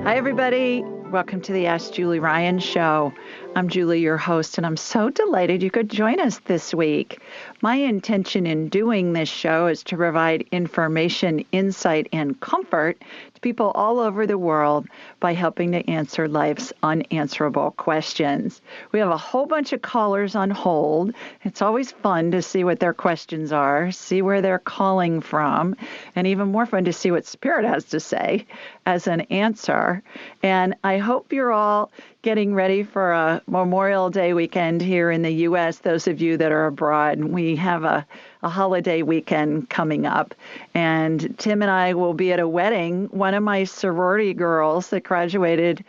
Hi, everybody. Welcome to the Ask Julie Ryan Show. I'm Julie, your host, and I'm so delighted you could join us this week. My intention in doing this show is to provide information, insight, and comfort to people all over the world by helping to answer life's unanswerable questions. We have a whole bunch of callers on hold. It's always fun to see what their questions are, see where they're calling from, and even more fun to see what Spirit has to say as an answer. And I hope you're all getting ready for a Memorial Day weekend here in the U.S., those of you that are abroad. We have a holiday weekend coming up, and Tim and I will be at a wedding. One of my sorority girls that graduated,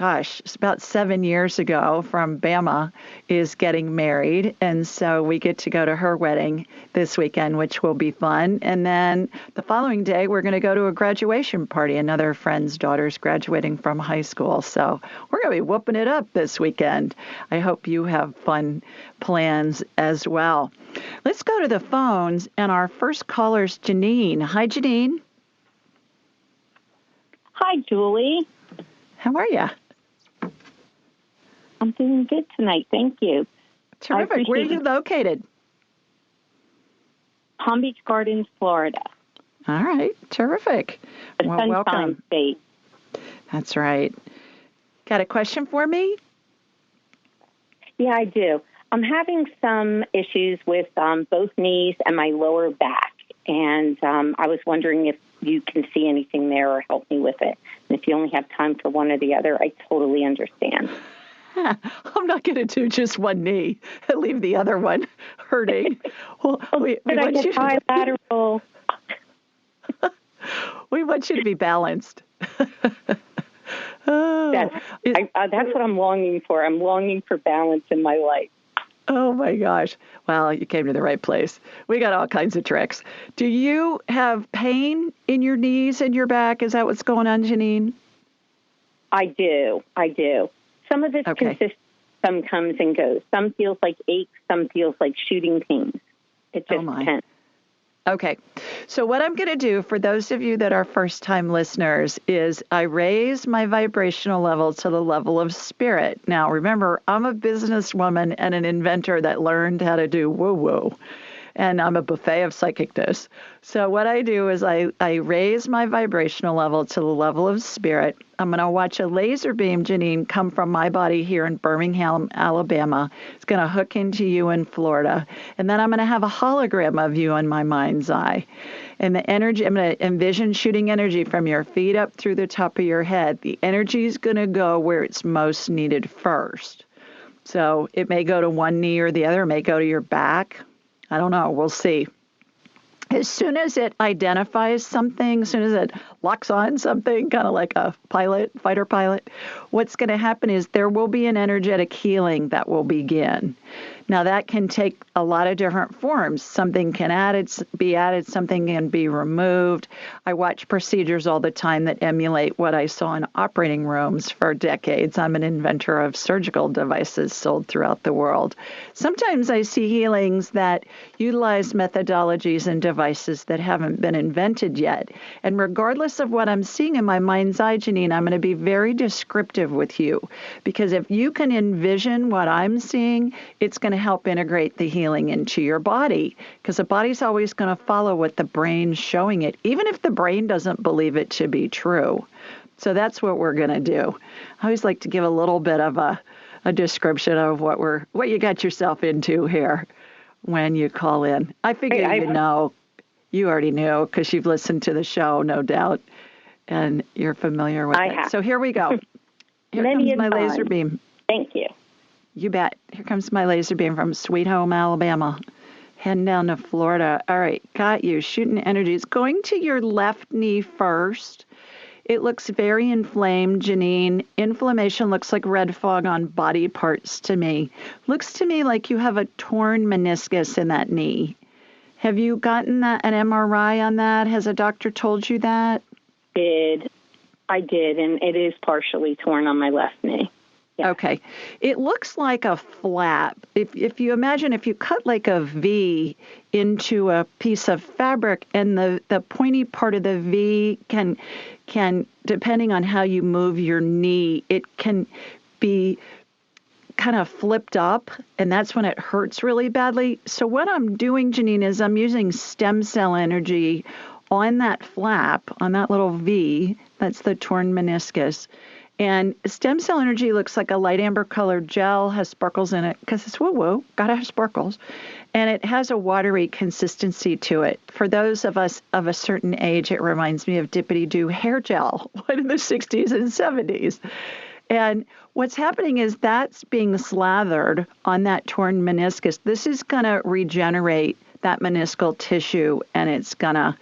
it's about 7 years ago from Bama, is getting married. And so we get to go to her wedding this weekend, which will be fun. And then the following day, we're going to go to a graduation party. Another friend's daughter's graduating from high school. So we're going to be whooping it up this weekend. I hope you have fun plans as well. Let's go to the phones. And our first caller is Janine. Hi, Janine. Hi, Julie. How are you? I'm doing good tonight. Thank you. Terrific. Where are you located? Palm Beach Gardens, Florida. All right. Terrific. The Sunshine State. That's right. Got a question for me? Yeah, I do. I'm having some issues with both knees and my lower back. And I was wondering if you can see anything there or help me with it. And if you only have time for one or the other, I totally understand. I'm not going to do just one knee and leave the other one hurting. Well, we want you bilateral. We want you to be balanced. That's what I'm longing for. I'm longing for balance in my life. Oh, my gosh. Well, you came to the right place. We got all kinds of tricks. Do you have pain in your knees and your back? Is that what's going on, Janine? I do. Some of it's consistent. Some comes and goes. Some feels like aches. Some feels like shooting pains. It just depends. Okay. So what I'm going to do for those of you that are first-time listeners is I raise my vibrational level to the level of spirit. Now, remember, I'm a businesswoman and an inventor that learned how to do woo-woo. And I'm a buffet of psychicness. So what I do is I raise my vibrational level to the level of spirit. I'm going to watch a laser beam, Janine, come from my body here in Birmingham, Alabama. It's going to hook into you in Florida. And then I'm going to have a hologram of you in my mind's eye. And the energy, I'm going to envision shooting energy from your feet up through the top of your head. The energy is going to go where it's most needed first. So it may go to one knee or the other. It may go to your back. I don't know. We'll see. As soon as it identifies something, as soon as it locks on something, kind of like a fighter pilot, what's going to happen is there will be an energetic healing that will begin. Now, that can take a lot of different forms. Something can be added, something can be removed. I watch procedures all the time that emulate what I saw in operating rooms for decades. I'm an inventor of surgical devices sold throughout the world. Sometimes I see healings that utilize methodologies and devices that haven't been invented yet. And regardless of what I'm seeing in my mind's eye, Janine, I'm going to be very descriptive with you. Because if you can envision what I'm seeing, it's going to help integrate the healing into your body, because the body's always going to follow what the brain's showing it, even if the brain doesn't believe it to be true. So that's what we're going to do. I always like to give a little bit of a description of what you got yourself into here when you call in. I figure you already knew because you've listened to the show, no doubt, and you're familiar with it. So here we go. Here comes my laser beam. Thank you. You bet. Here comes my laser beam from Sweet Home, Alabama. Heading down to Florida. All right, got you. Shooting energy. It's going to your left knee first. It looks very inflamed, Janine. Inflammation looks like red fog on body parts to me. Looks to me like you have a torn meniscus in that knee. Have you gotten an MRI on that? Has a doctor told you that? I did, and it is partially torn on my left knee. Yeah. Okay. It looks like a flap. If you imagine if you cut like a V into a piece of fabric and the pointy part of the V can depending on how you move your knee, it can be kind of flipped up, and that's when it hurts really badly. So what I'm doing, Janine, is I'm using stem cell energy on that flap, on that little V, that's the torn meniscus. And stem cell energy looks like a light amber colored gel, has sparkles in it, because it's woo-woo, gotta have sparkles. And it has a watery consistency to it. For those of us of a certain age, it reminds me of Dippity-Doo hair gel in the 60s and 70s. And what's happening is that's being slathered on that torn meniscus. This is going to regenerate that meniscal tissue, and it's going to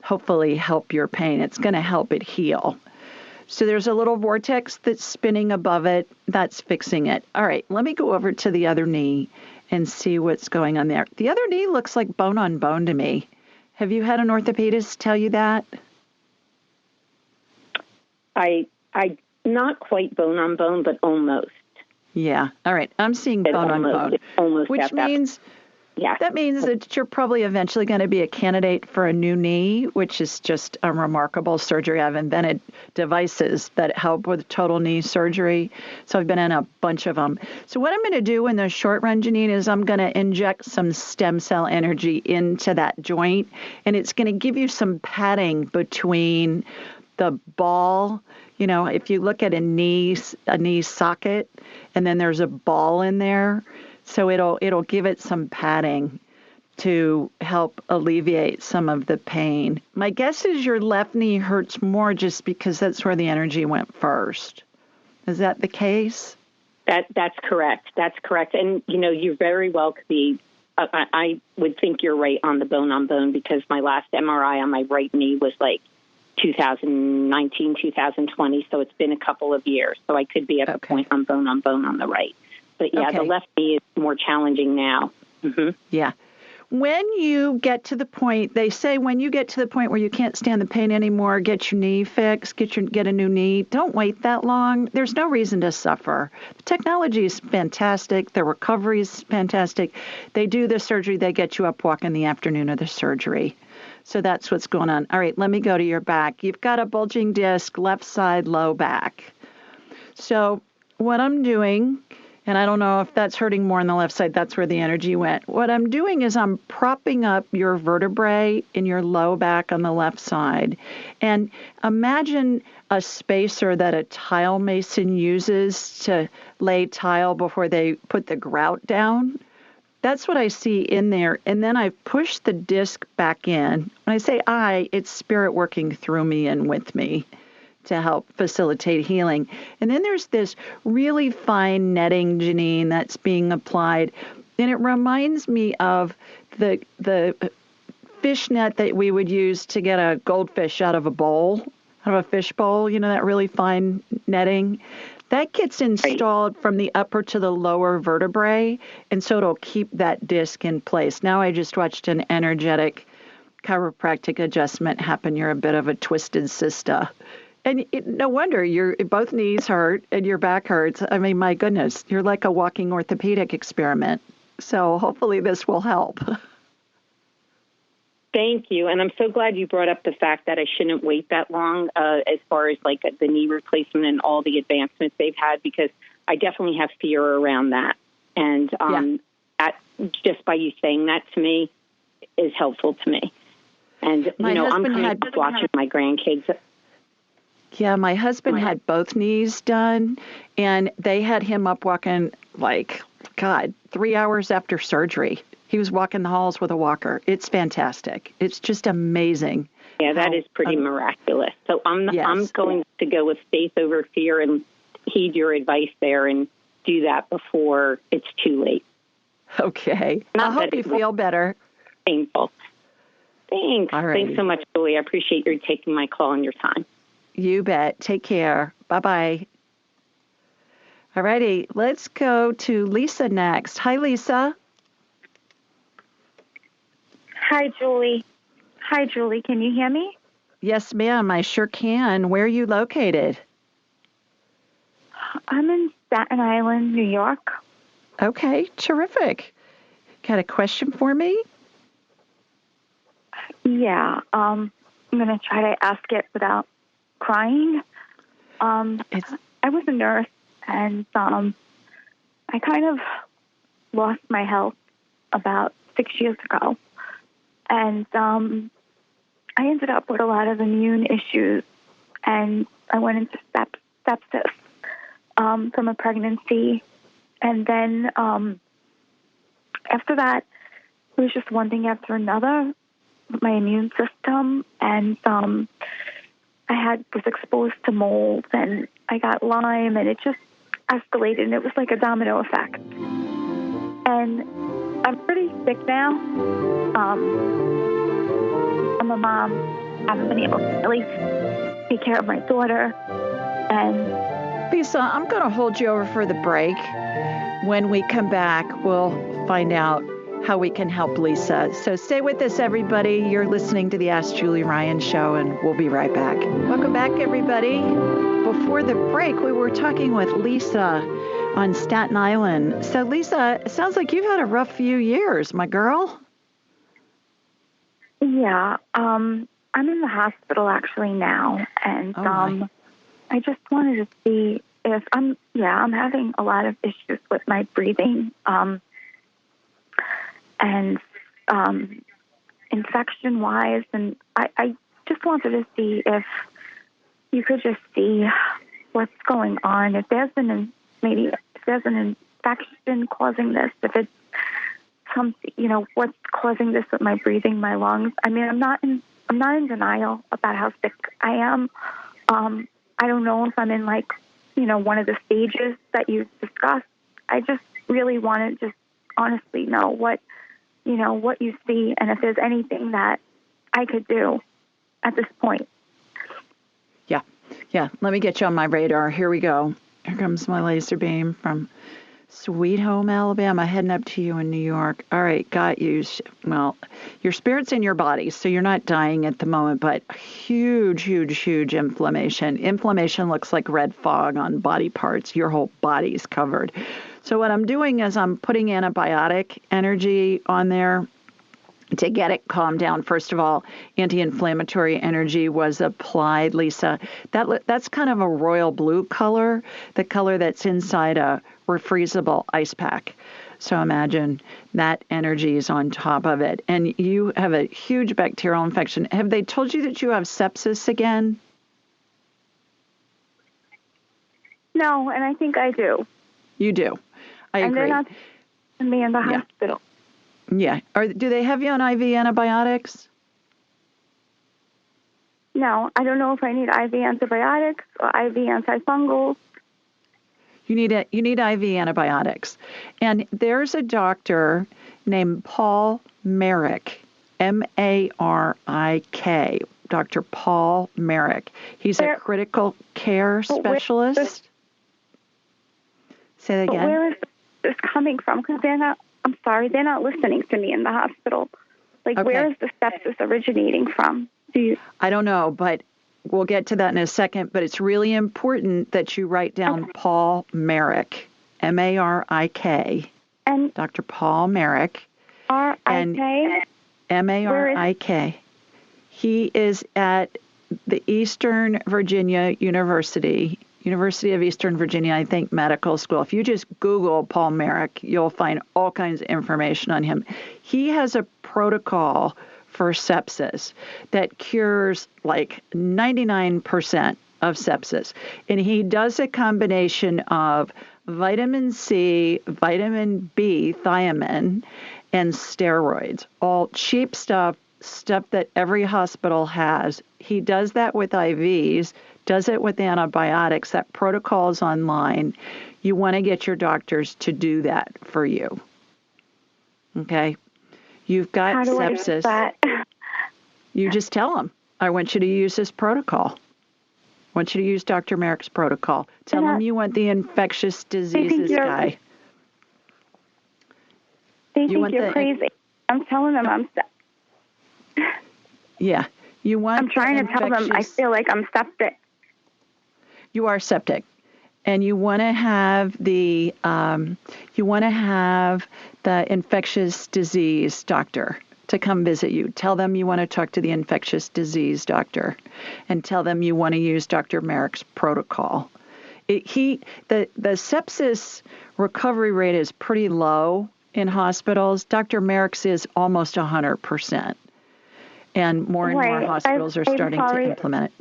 hopefully help your pain. It's going to help it heal. So there's a little vortex that's spinning above it. That's fixing it. All right, let me go over to the other knee and see what's going on there. The other knee looks like bone on bone to me. Have you had an orthopedist tell you that? I not quite bone on bone, but almost. Yeah. All right. I'm seeing bone on bone, which means that means that you're probably eventually going to be a candidate for a new knee, which is just a remarkable surgery. I've invented devices that help with total knee surgery. So I've been in a bunch of them. So what I'm going to do in the short run, Janine, is I'm going to inject some stem cell energy into that joint, and it's going to give you some padding between the ball. You know, if you look at a knee socket, and then there's a ball in there, so it'll give it some padding to help alleviate some of the pain. My guess is your left knee hurts more just because that's where the energy went first. Is that the case? That's correct. That's correct. And, you know, you very well could be. I would think you're right on the bone on bone, because my last MRI on my right knee was like 2019, 2020, so it's been a couple of years. So I could be at the point on bone on the right. But, yeah, the left knee is more challenging now. Mm-hmm. Yeah. When you get to the point, they say when you get to the point where you can't stand the pain anymore, get your knee fixed, get a new knee. Don't wait that long. There's no reason to suffer. The technology is fantastic. The recovery is fantastic. They do the surgery. They get you up walking the afternoon of the surgery. So that's what's going on. All right, let me go to your back. You've got a bulging disc, left side, low back. So what I'm doing, and I don't know if that's hurting more on the left side, that's where the energy went. What I'm doing is I'm propping up your vertebrae in your low back on the left side. And imagine a spacer that a tile mason uses to lay tile before they put the grout down. That's what I see in there. And then I push the disc back in. When I say it's spirit working through me and with me to help facilitate healing. And then there's this really fine netting, Janine, that's being applied. And it reminds me of the fish net that we would use to get a goldfish out of a bowl, out of a fish bowl, you know, that really fine netting. That gets installed from the upper to the lower vertebrae, and so it'll keep that disc in place. Now I just watched an energetic chiropractic adjustment happen. You're a bit of a twisted sister. And no wonder your both knees hurt and your back hurts. I mean, my goodness, you're like a walking orthopedic experiment. So hopefully this will help. Thank you. And I'm so glad you brought up the fact that I shouldn't wait that long as far as like the knee replacement and all the advancements they've had, because I definitely have fear around that. And that, just by you saying that to me is helpful to me. And, you know, I'm kind of watching my grandkids. Yeah, my husband had both knees done, and they had him up walking 3 hours after surgery. He was walking the halls with a walker. It's fantastic. It's just amazing. Yeah, that is pretty miraculous. So I'm going to go with faith over fear and heed your advice there and do that before it's too late. Okay. I hope you feel better. Painful. Thanks. All right. Thanks so much, Julie. I appreciate your taking my call and your time. You bet. Take care. Bye-bye. All righty. Let's go to Lisa next. Hi, Lisa. Hi, Julie. Can you hear me? Yes, ma'am. I sure can. Where are you located? I'm in Staten Island, New York. Okay. Terrific. Got a question for me? Yeah. I'm going to try to ask it without crying. I was a nurse, and I kind of lost my health about 6 years ago. And I ended up with a lot of immune issues, and I went into sepsis from a pregnancy. And then after that, it was just one thing after another with my immune system. And I was exposed to mold, and I got Lyme, and it just escalated, and it was like a domino effect. And I'm pretty sick now. I'm a mom. I haven't been able to really take care of my daughter. And Lisa, I'm going to hold you over for the break. When we come back, we'll find out how we can help Lisa. So stay with us, everybody. You're listening to the Ask Julie Ryan Show, and we'll be right back. Welcome back, everybody. Before the break, we were talking with Lisa on Staten Island. So, Lisa, it sounds like you've had a rough few years, my girl. yeah, I'm in the hospital actually now, and I just wanted to see if I'm having a lot of issues with my breathing, and infection-wise, and I just wanted to see if you could just see what's going on, if there's an infection causing this, if it's what's causing this with my breathing, my lungs. I mean, I'm not in denial about how sick I am. I don't know if I'm in one of the stages that you discussed. I just really want to just honestly know what you see, and if there's anything that I could do at this point. Yeah. Let me get you on my radar. Here we go. Here comes my laser beam from Sweet Home, Alabama, heading up to you in New York. All right, got you. Well, your spirit's in your body, so you're not dying at the moment, but huge inflammation. Inflammation looks like red fog on body parts. Your whole body's covered. So what I'm doing is I'm putting antibiotic energy on there to get it calmed down. First of all, anti-inflammatory energy was applied, Lisa. That's kind of a royal blue color, the color that's inside a refreezable ice pack. So imagine that energy is on top of it. And you have a huge bacterial infection. Have they told you that you have sepsis again? No, and I think I do. You do. I agree. And they're not sending me in the hospital. Yeah. Do they have you on IV antibiotics? No, I don't know if I need IV antibiotics or IV antifungals. You need IV antibiotics. And there's a doctor named Paul Merrick, Marik, Dr. Paul Merrick. He's a critical care specialist. Say that again. Where is this coming from? Because they're not listening to me in the hospital. Where is the sepsis originating from? I don't know, but we'll get to that in a second. But it's really important that you write down Paul Merrick, Marik, and Dr. Paul Merrick, R-I-K, Marik. He is at the Eastern Virginia University of Eastern Virginia, I think, medical school. If you just Google Paul Merrick, you'll find all kinds of information on him. He has a protocol for sepsis that cures 99% of sepsis. And he does a combination of vitamin C, vitamin B, thiamine, and steroids. All cheap stuff that every hospital has. He does that with IVs, does it with antibiotics. That protocol is online. You want to get your doctors to do that for you. Okay? You've got How do sepsis. I do that? You just tell them, I want you to use this protocol. I want you to use Dr. Merrick's protocol. Tell them you want the infectious diseases guy. They think you're crazy. I'm telling them I'm septic. Yeah. I'm trying to tell them I feel like I'm septic. You are septic. And you want to have the infectious disease doctor to come visit you. Tell them you want to talk to the infectious disease doctor, and tell them you want to use Dr. Merrick's protocol. The sepsis recovery rate is pretty low in hospitals. Dr. Merrick's is almost 100%. And more hospitals are starting to implement it.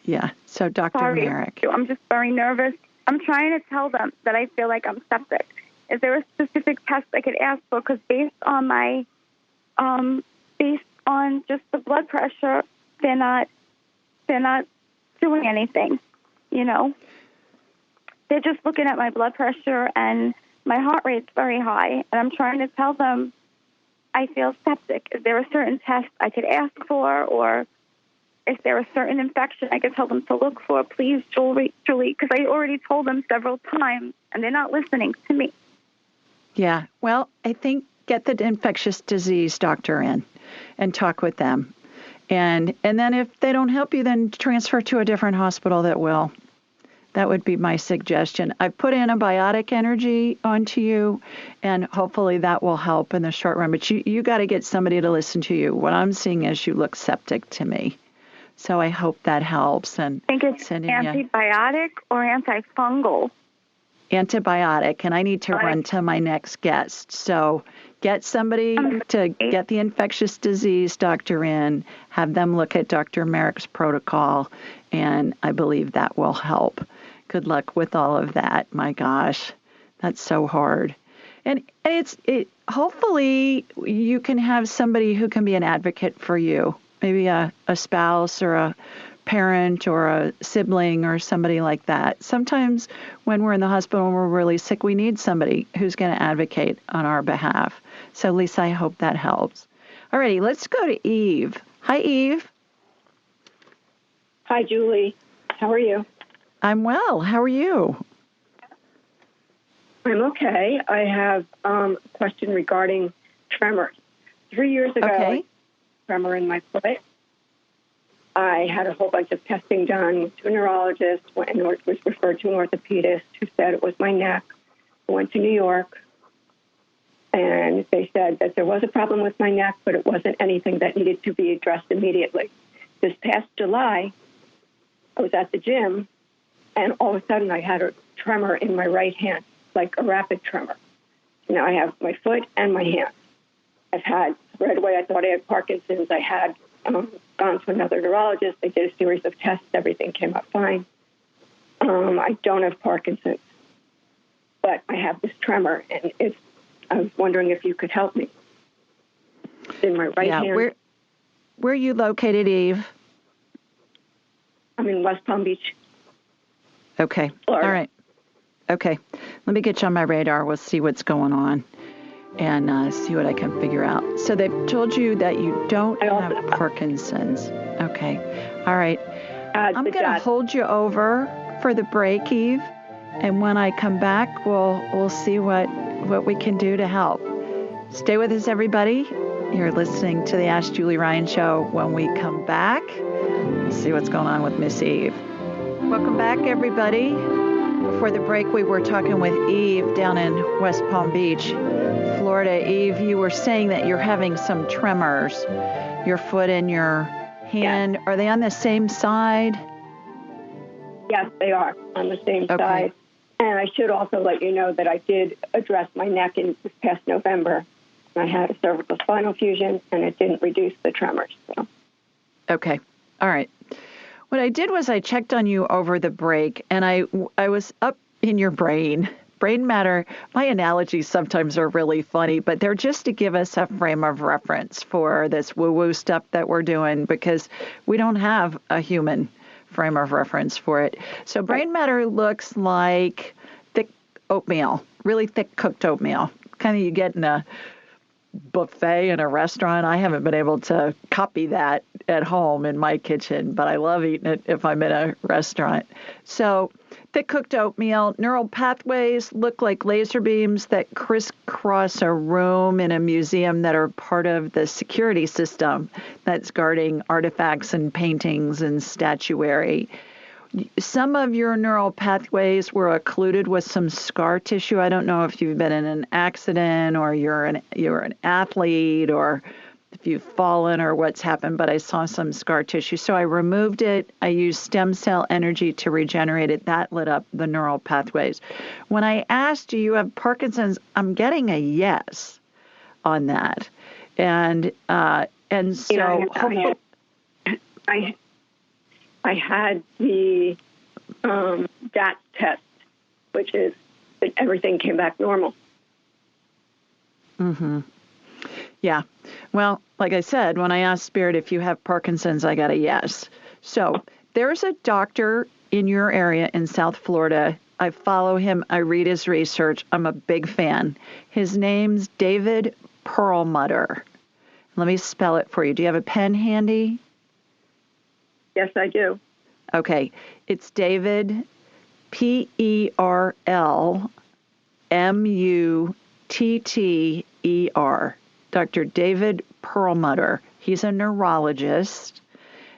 Yeah. So Dr. Merrick. I'm just very nervous. I'm trying to tell them that I feel like I'm septic. Is there a specific test I could ask for? Because based on just the blood pressure, they're not doing anything. You know, they're just looking at my blood pressure, and my heart rate's very high. And I'm trying to tell them I feel septic. Is there a certain test I could ask for, or is there a certain infection I could tell them to look for? Please, Julie, because I already told them several times, and they're not listening to me. Yeah, well, I think get the infectious disease doctor in and talk with them. And then if they don't help you, then transfer to a different hospital that will. That would be my suggestion. I've put antibiotic energy onto you, and hopefully that will help in the short run. But you got to get somebody to listen to you. What I'm seeing is you look septic to me. So I hope that helps. And I think it's antibiotic or antifungal. Antibiotic, and I need to run to my next guest. So get somebody to get the infectious disease doctor in, have them look at Dr. Merrick's protocol, and I believe that will help. Good luck with all of that. My gosh, that's so hard. And hopefully you can have somebody who can be an advocate for you, maybe a spouse or a parent or a sibling or somebody like that. Sometimes when we're in the hospital and we're really sick, we need somebody who's going to advocate on our behalf. So, Lisa, I hope that helps. All righty, let's go to Eve. Hi, Eve. Hi, Julie. How are you? I'm well. How are you? I'm okay. I have a question regarding tremors. 3 years ago, I had a tremor in my foot. I had a whole bunch of testing done to a neurologist, and was referred to an orthopedist who said it was my neck. I went to New York, and they said that there was a problem with my neck, but it wasn't anything that needed to be addressed immediately. This past July, I was at the gym, and all of a sudden I had a tremor in my right hand, like a rapid tremor. Now I have my foot and my hand. I've had, right away I thought I had Parkinson's. I had gone to another neurologist. They did a series of tests. Everything came up fine. I don't have Parkinson's, but I have this tremor, and I was wondering if you could help me. In my right hand. Where are you located, Eve? I'm in West Palm Beach. Okay. Florida. All right. Okay. Let me get you on my radar. We'll see what's going on and see what I can figure out. So they've told you that you don't have Parkinson's. Okay. All right. I'm going to hold you over for the break, Eve. And when I come back, we'll see what we can do to help. Stay with us, everybody. You're listening to the Ask Julie Ryan Show. When we come back, we'll see what's going on with Miss Eve. Welcome back, everybody. Before the break, we were talking with Eve down in West Palm Beach, Florida. Eve, you were saying that you're having some tremors. Your foot and your hand, yes. Are they on the same side? Yes, they are on the same side. And I should also let you know that I did address my neck in this past November. I had a cervical spinal fusion, and it didn't reduce the tremors. So. Okay. All right. What I did was I checked on you over the break, and I was up in your brain matter. My analogies sometimes are really funny, but they're just to give us a frame of reference for this woo-woo stuff that we're doing, because we don't have a human frame of reference for it. So brain matter looks like thick oatmeal, really thick cooked oatmeal. Kind of you get in a buffet in a restaurant. I haven't been able to copy that at home in my kitchen, but I love eating it if I'm in a restaurant. So thick cooked oatmeal, neural pathways look like laser beams that crisscross a room in a museum that are part of the security system that's guarding artifacts and paintings and statuary. Some of your neural pathways were occluded with some scar tissue. I don't know if you've been in an accident or you're an athlete or if you've fallen or what's happened, but I saw some scar tissue. So I removed it. I used stem cell energy to regenerate it. That lit up the neural pathways. When I asked, do you have Parkinson's? I'm getting a yes on that. And so I had the DAT test, which is that everything came back normal. Mm-hmm. Yeah. Well, like I said, when I asked Spirit if you have Parkinson's, I got a yes. So there's a doctor in your area in South Florida. I follow him. I read his research. I'm a big fan. His name's David Perlmutter. Let me spell it for you. Do you have a pen handy? Yes, I do. Okay. It's David, Perlmutter. Dr. David Perlmutter. He's a neurologist,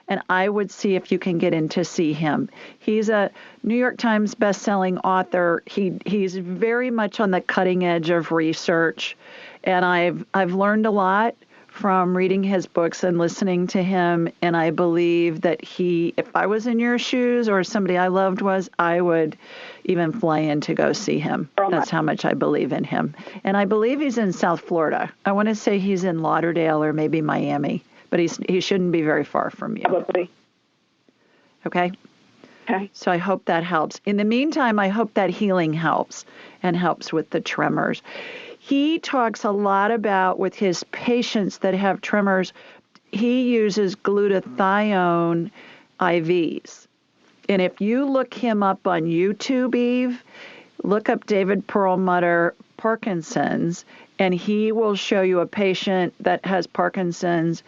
and I would see if you can get in to see him. He's a New York Times best-selling author. He's very much on the cutting edge of research, and I've learned a lot from reading his books and listening to him, and I believe that if I was in your shoes or somebody I loved was, I would even fly in to go see him. That's how much I believe in him. And I believe he's in South Florida. I want to say he's in Lauderdale or maybe Miami, but he shouldn't be very far from you. Probably. Okay? Okay. So I hope that helps. In the meantime, I hope that healing helps and helps with the tremors. He talks a lot about, with his patients that have tremors, he uses glutathione IVs. And if you look him up on YouTube, Eve, look up David Perlmutter, Parkinson's, and he will show you a patient that has Parkinson's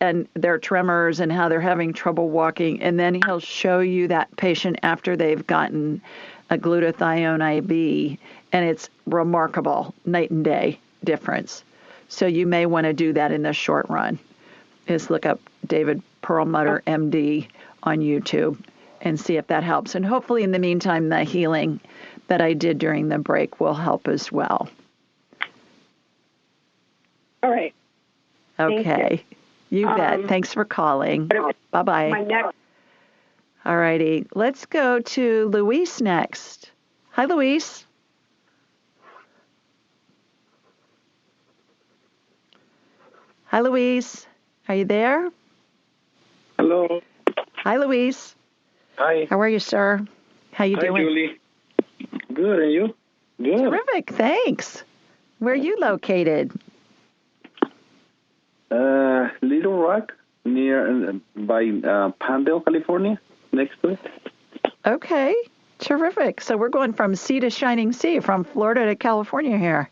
and their tremors and how they're having trouble walking. And then he'll show you that patient after they've gotten a glutathione IV, and it's remarkable, night and day difference. So you may want to do that in the short run, is look up David Perlmutter, MD, on YouTube and see if that helps. And hopefully in the meantime, the healing that I did during the break will help as well. All right. Okay. You bet. Thanks for calling. Bye-bye. My next. All righty. Let's go to Luis next. Hi, Luis. Hi, Luis. Are you there? Hello. Hi, Luis. Hi. How are you, sir? How you doing? Hi, Julie. Good, and you? Good. Terrific. Thanks. Where are you located? Little Rock, by Pandale, California, next to it. Okay. Terrific. So we're going from sea to shining sea, from Florida to California here.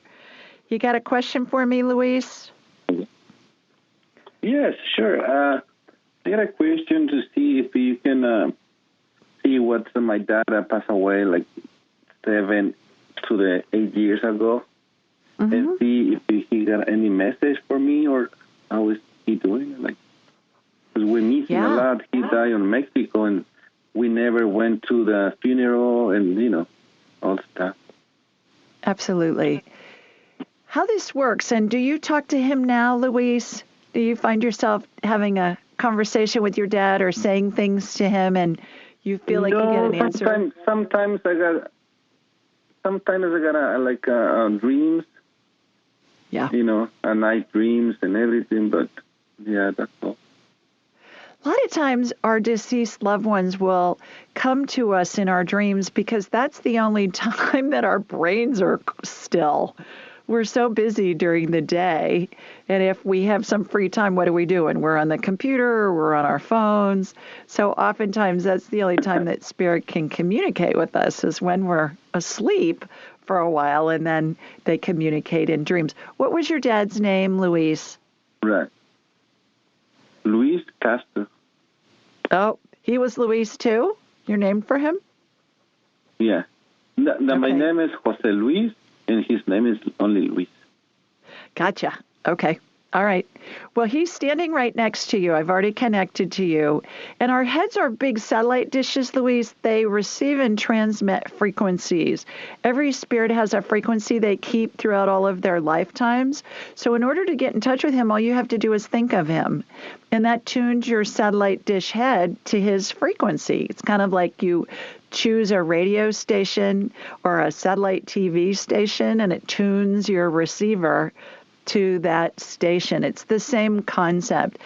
You got a question for me, Luis? Yes, sure. I got a question to see if you can see what my dad passed away like 7 to 8 years ago, and see if he got any message for me or how is he doing? Like, because we miss him a lot. He died in Mexico, and we never went to the funeral, and all stuff. Absolutely. How this works, and do you talk to him now, Luis? Do you find yourself having a conversation with your dad or saying things to him, and you feel like you get an answer? Sometimes I got dreams. Yeah. A night dreams and everything, but that's all. A lot of times our deceased loved ones will come to us in our dreams because that's the only time that our brains are still. We're so busy during the day, and if we have some free time, what are we doing? We're on the computer, we're on our phones. So oftentimes that's the only time that spirit can communicate with us is when we're asleep for a while, and then they communicate in dreams. What was your dad's name, Luis? Right. Luis Castro. Oh, he was Luis too? You're named for him? Yeah. My name is Jose Luis, and his name is only Luis. Gotcha. Okay. All right. Well, he's standing right next to you. I've already connected to you. And our heads are big satellite dishes, Louise. They receive and transmit frequencies. Every spirit has a frequency they keep throughout all of their lifetimes. So in order to get in touch with him, all you have to do is think of him. And that tunes your satellite dish head to his frequency. It's kind of like you choose a radio station or a satellite TV station, and it tunes your receiver to that station. It's the same concept.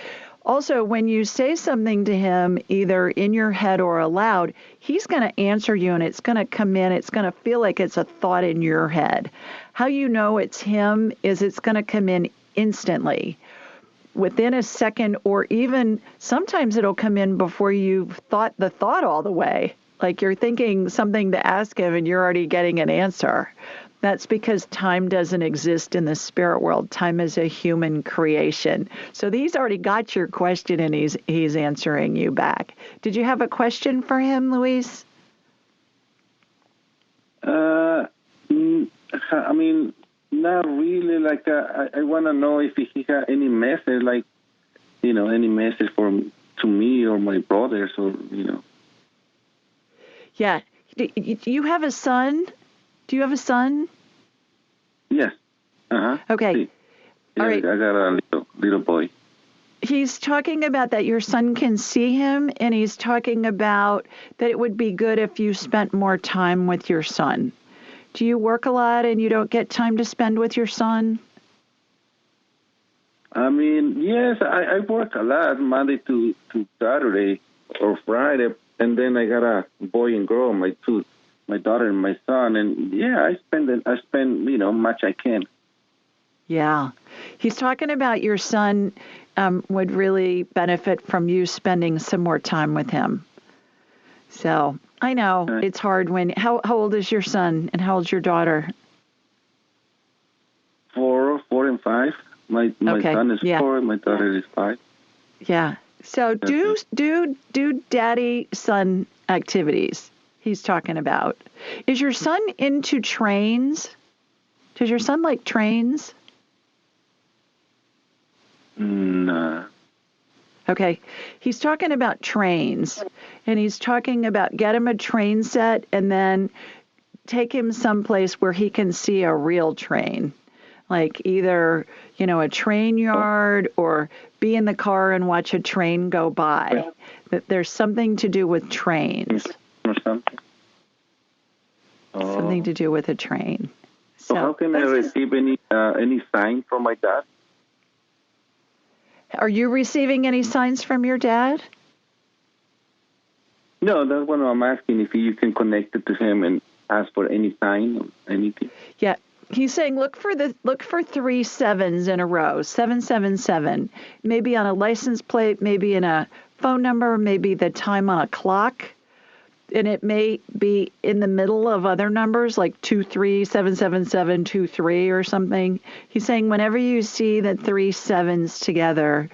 Also, when you say something to him, either in your head or aloud, he's going to answer you, and it's going to come in. It's going to feel like it's a thought in your head. How you know it's him is it's going to come in instantly, within a second, or even sometimes it'll come in before you've thought the thought all the way. Like you're thinking something to ask him, and you're already getting an answer. That's because time doesn't exist in the spirit world. Time is a human creation. So he's already got your question, and he's answering you back. Did you have a question for him, Luis? I mean, not really. Like, I want to know if he got any message, like, any message to me or my brothers, or. Yeah. Do you have a son? Do you have a son? Yes. Uh-huh. Okay. Yeah, all right. I got a little boy. He's talking about that your son can see him, and he's talking about that it would be good if you spent more time with your son. Do you work a lot and you don't get time to spend with your son? I mean, yes, I work a lot, Monday to Saturday or Friday, and then I got a boy and girl, my daughter and my son, and yeah, I spend much I can. Yeah. He's talking about your son would really benefit from you spending some more time with him. So I know it's hard when, how old is your son and how old's your daughter? 4 and 5. My son is 4, my daughter is 5. Yeah. So do daddy son activities. He's talking about. Is your son into trains? Does your son like trains? No. Okay. He's talking about trains, and he's talking about get him a train set and then take him someplace where he can see a real train, like either, a train yard or be in the car and watch a train go by. That there's something to do with trains. Or something. Something to do with a train. So how can I receive any sign from my dad? Are you receiving any signs from your dad? No, that's what I'm asking, if you can connect it to him and ask for any sign or anything. Yeah. He's saying look for 3 7s in a row, 777, maybe on a license plate, maybe in a phone number, maybe the time on a clock. And it may be in the middle of other numbers like 2377723 or something. He's saying whenever you see the 3 7s together,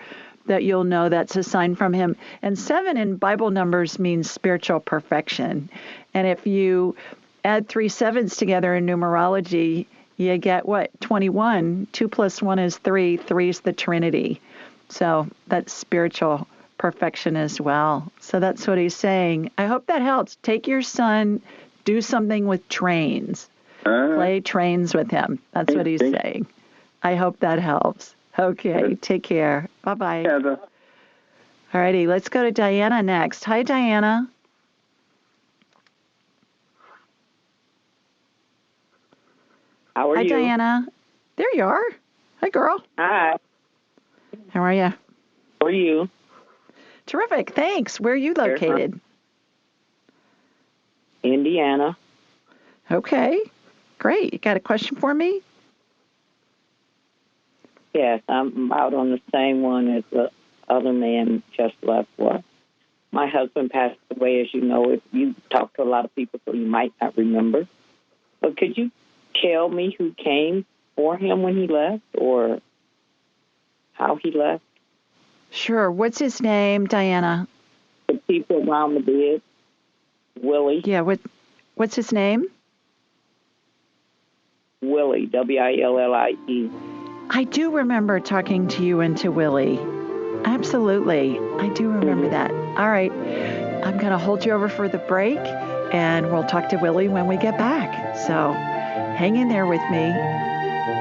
that you'll know that's a sign from him. And 7 in Bible numbers means spiritual perfection. And if you add 3 7s together in numerology, you get what? 21. 2 plus 1 is 3. 3 is the Trinity. So that's spiritual perfection as well. So that's what he's saying. I hope that helps. Take your son, do something with trains. Play trains with him. That's what he's saying. I hope that helps. Okay, take care. Bye-bye. Yeah, all righty, let's go to Diana next. Hi, Diana. How are you? Hi, Diana. There you are. Hi, girl. Hi. How are you? How are you? Terrific. Thanks. Where are you located? Indiana. Okay. Great. You got a question for me? Yes, I'm out on the same one as the other man just left for. My husband passed away, as you know. You talk to a lot of people, so you might not remember. But could you tell me who came for him when he left, or how he left? Sure. What's his name, Diana? The people around the bed. Willie. Yeah. What's his name? Willie. Willie. I do remember talking to you and to Willie. Absolutely. I do remember that. All right. I'm going to hold you over for the break, and we'll talk to Willie when we get back. So hang in there with me.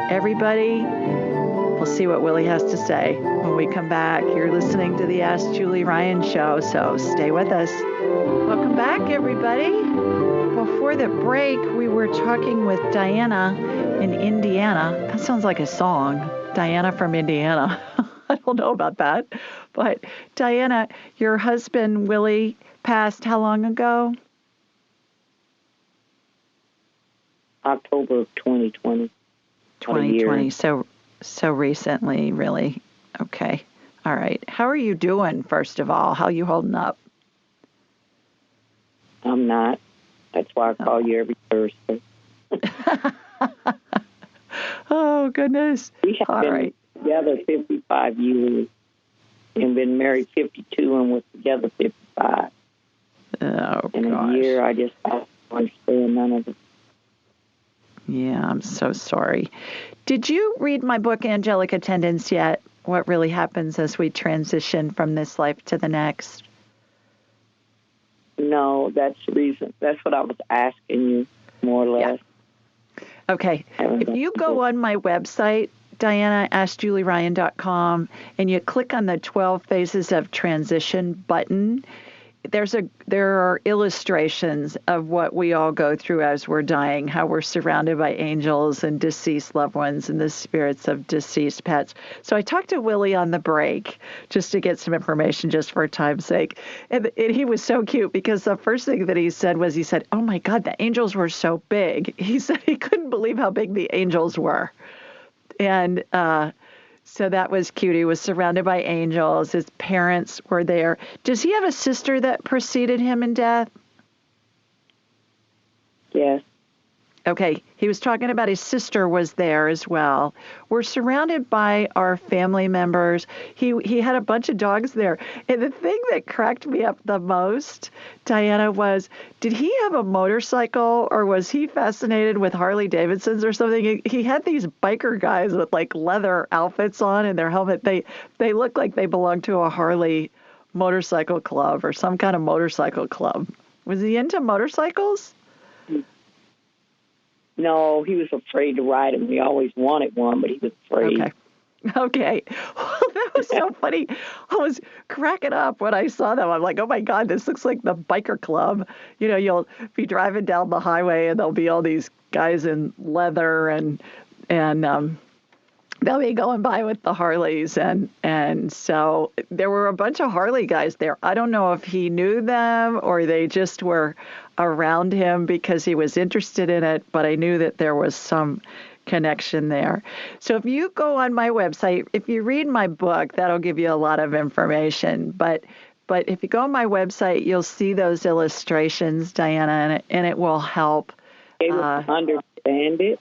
Everybody, we'll see what Willie has to say when we come back. You're listening to the Ask Julie Ryan Show, so stay with us. Welcome back, everybody. Before the break, we were talking with Diana in Indiana. That sounds like a song. Diana from Indiana. I don't know about that. But Diana, your husband, Willie, passed how long ago? October of 2020. 2020. So recently, really. Okay. All right. How are you doing, first of all? How are you holding up? I'm not. That's why I call you every Thursday. Oh, goodness. We have been together 55 years and been married 52 and was together 55. Oh, in gosh. a year, I just don't understand none of it. Yeah, I'm so sorry. Did you read my book, Angelic Attendants, yet? What really happens as we transition from this life to the next? No, that's the reason. That's what I was asking you, more or less. Yeah. Okay. If you go on my website, Diana, AskJulieRyan.com, and you click on the 12 Phases of Transition button, there are illustrations of what we all go through as we're dying, how we're surrounded by angels and deceased loved ones and the spirits of deceased pets. So I talked to Willie on the break just to get some information just for time's sake. And he was so cute because the first thing that he said, oh, my God, the angels were so big. He said he couldn't believe how big the angels were. And so that was cute. He was surrounded by angels. His parents were there. Does he have a sister that preceded him in death? Yes. Okay. He was talking about his sister was there as well. We're surrounded by our family members. He had a bunch of dogs there. And the thing that cracked me up the most, Diana, was, did he have a motorcycle or was he fascinated with Harley Davidsons or something? He had these biker guys with like leather outfits on and their helmet. They look like they belong to a Harley motorcycle club or some kind of motorcycle club. Was he into motorcycles? No, he was afraid to ride them. He always wanted one, but he was afraid. Okay. Well, that was so funny. I was cracking up when I saw them. I'm like, oh, my God, this looks like the biker club. You know, you'll be driving down the highway and there'll be all these guys in leather and they'll be going by with the Harleys. And so there were a bunch of Harley guys there. I don't know if he knew them or they just were around him because he was interested in it, but I knew that there was some connection there. So if you go on my website, if you read my book, that'll give you a lot of information. But if you go on my website, you'll see those illustrations, Diana, and it will help. He would understand it.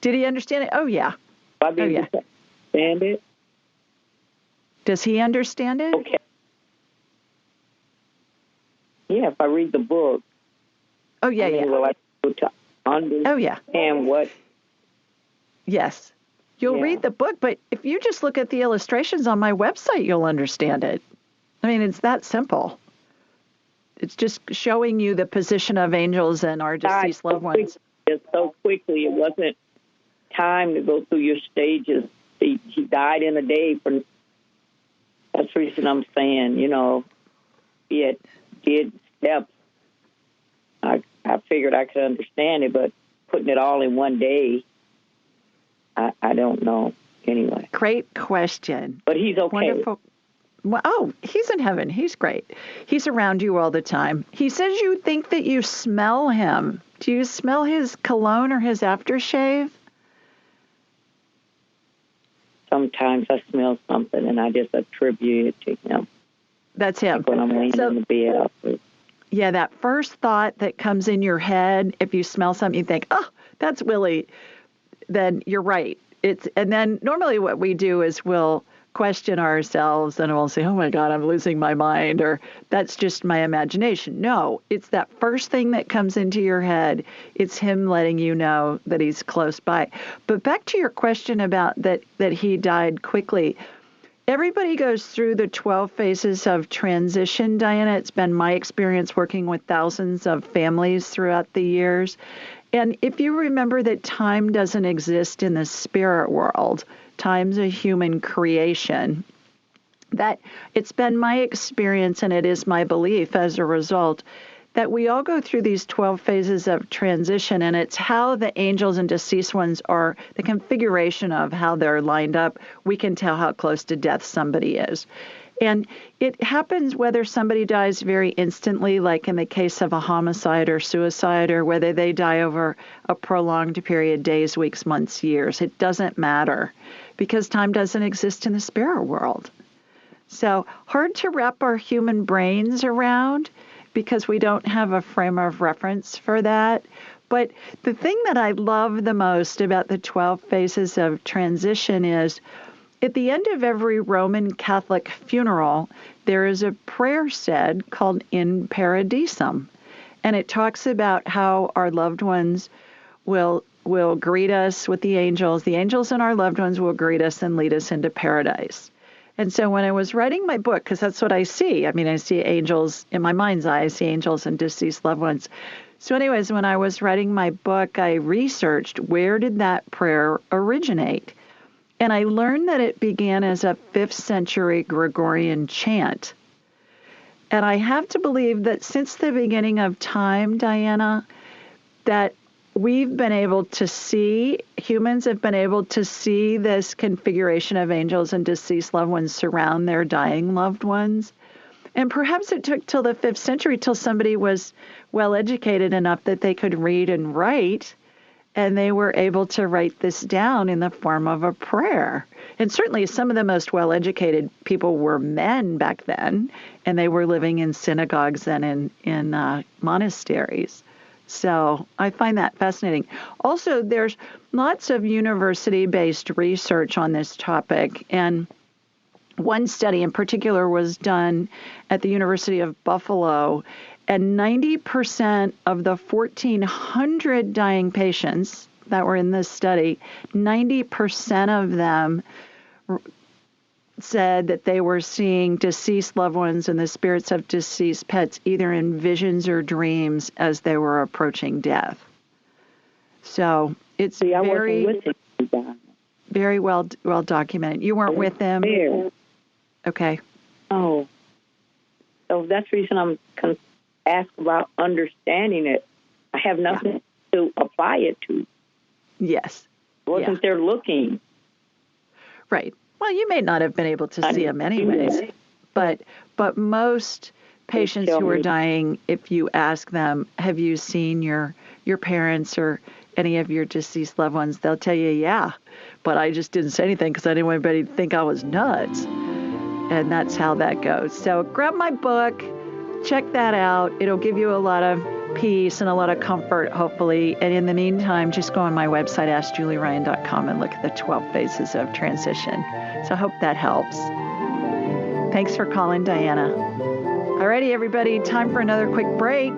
Did he understand it? Oh, yeah. Understand it. Does he understand it? Okay. Yeah, if I read the book. Oh, yeah, yeah. Will I be able to understand what? Yes. You'll read the book, but if you just look at the illustrations on my website, you'll understand it. I mean, it's that simple. It's just showing you the position of angels and our deceased loved ones. So quickly, it wasn't time to go through your stages. He died in a day. That's the reason I'm saying, he did steps. I figured I could understand it, but putting it all in one day, I don't know. Anyway. Great question. But he's okay. Wonderful. Well, oh, he's in heaven. He's great. He's around you all the time. He says you think that you smell him. Do you smell his cologne or his aftershave? Sometimes I smell something and I just attribute it to him. That's him. Like when I'm laying in the bed. Yeah, that first thought that comes in your head, if you smell something, you think, oh, that's Willie, then you're right. And then normally what we do is we'll question ourselves and we'll say, oh my God, I'm losing my mind, or that's just my imagination. No, it's that first thing that comes into your head. It's him letting you know that he's close by. But back to your question about that he died quickly. Everybody goes through the 12 phases of transition, Diana. It's been my experience working with thousands of families throughout the years. And if you remember that time doesn't exist in the spirit world, time's a human creation, that it's been my experience, and it is my belief as a result, that we all go through these 12 phases of transition, and it's how the angels and deceased ones are, the configuration of how they're lined up. We can tell how close to death somebody is. And it happens whether somebody dies very instantly, like in the case of a homicide or suicide, or whether they die over a prolonged period, days, weeks, months, years. It doesn't matter because time doesn't exist in the spirit world. So hard to wrap our human brains around because we don't have a frame of reference for that. But the thing that I love the most about the 12 phases of transition is at the end of every Roman Catholic funeral, there is a prayer said called In Paradisum. And it talks about how our loved ones will greet us with the angels. The angels and our loved ones will greet us and lead us into paradise. And so when I was writing my book, because that's what I see, I mean, I see angels in my mind's eye, I see angels and deceased loved ones. So anyways, when I was writing my book, I researched where did that prayer originate? And I learned that it began as a 5th century Gregorian chant. And I have to believe that since the beginning of time, Diana, that we've been able to see, humans have been able to see this configuration of angels and deceased loved ones surround their dying loved ones. And perhaps it took till the 5th century till somebody was well educated enough that they could read and write, and they were able to write this down in the form of a prayer. And certainly some of the most well-educated people were men back then, and they were living in synagogues and in monasteries. So I find that fascinating. Also, there's lots of university-based research on this topic, and one study in particular was done at the University of Buffalo, and 90% of the 1,400 dying patients that were in this study, 90% of them said that they were seeing deceased loved ones and the spirits of deceased pets either in visions or dreams as they were approaching death. So it's very well documented. You weren't with them? Okay. Oh. So that's the reason I'm asked about understanding it. I have nothing to apply it to. Yes. Wasn't there looking. Right. Well, you may not have been able to see them anyways, but most patients who are dying, if you ask them, have you seen your parents or any of your deceased loved ones, they'll tell you, yeah, but I just didn't say anything because I didn't want anybody to think I was nuts. And that's how that goes. So grab my book, check that out. It'll give you a lot of peace and a lot of comfort, hopefully. And in the meantime, just go on my website, AskJulieRyan.com, and look at the 12 phases of transition. So I hope that helps. Thanks for calling, Diana. Alrighty, everybody, time for another quick break.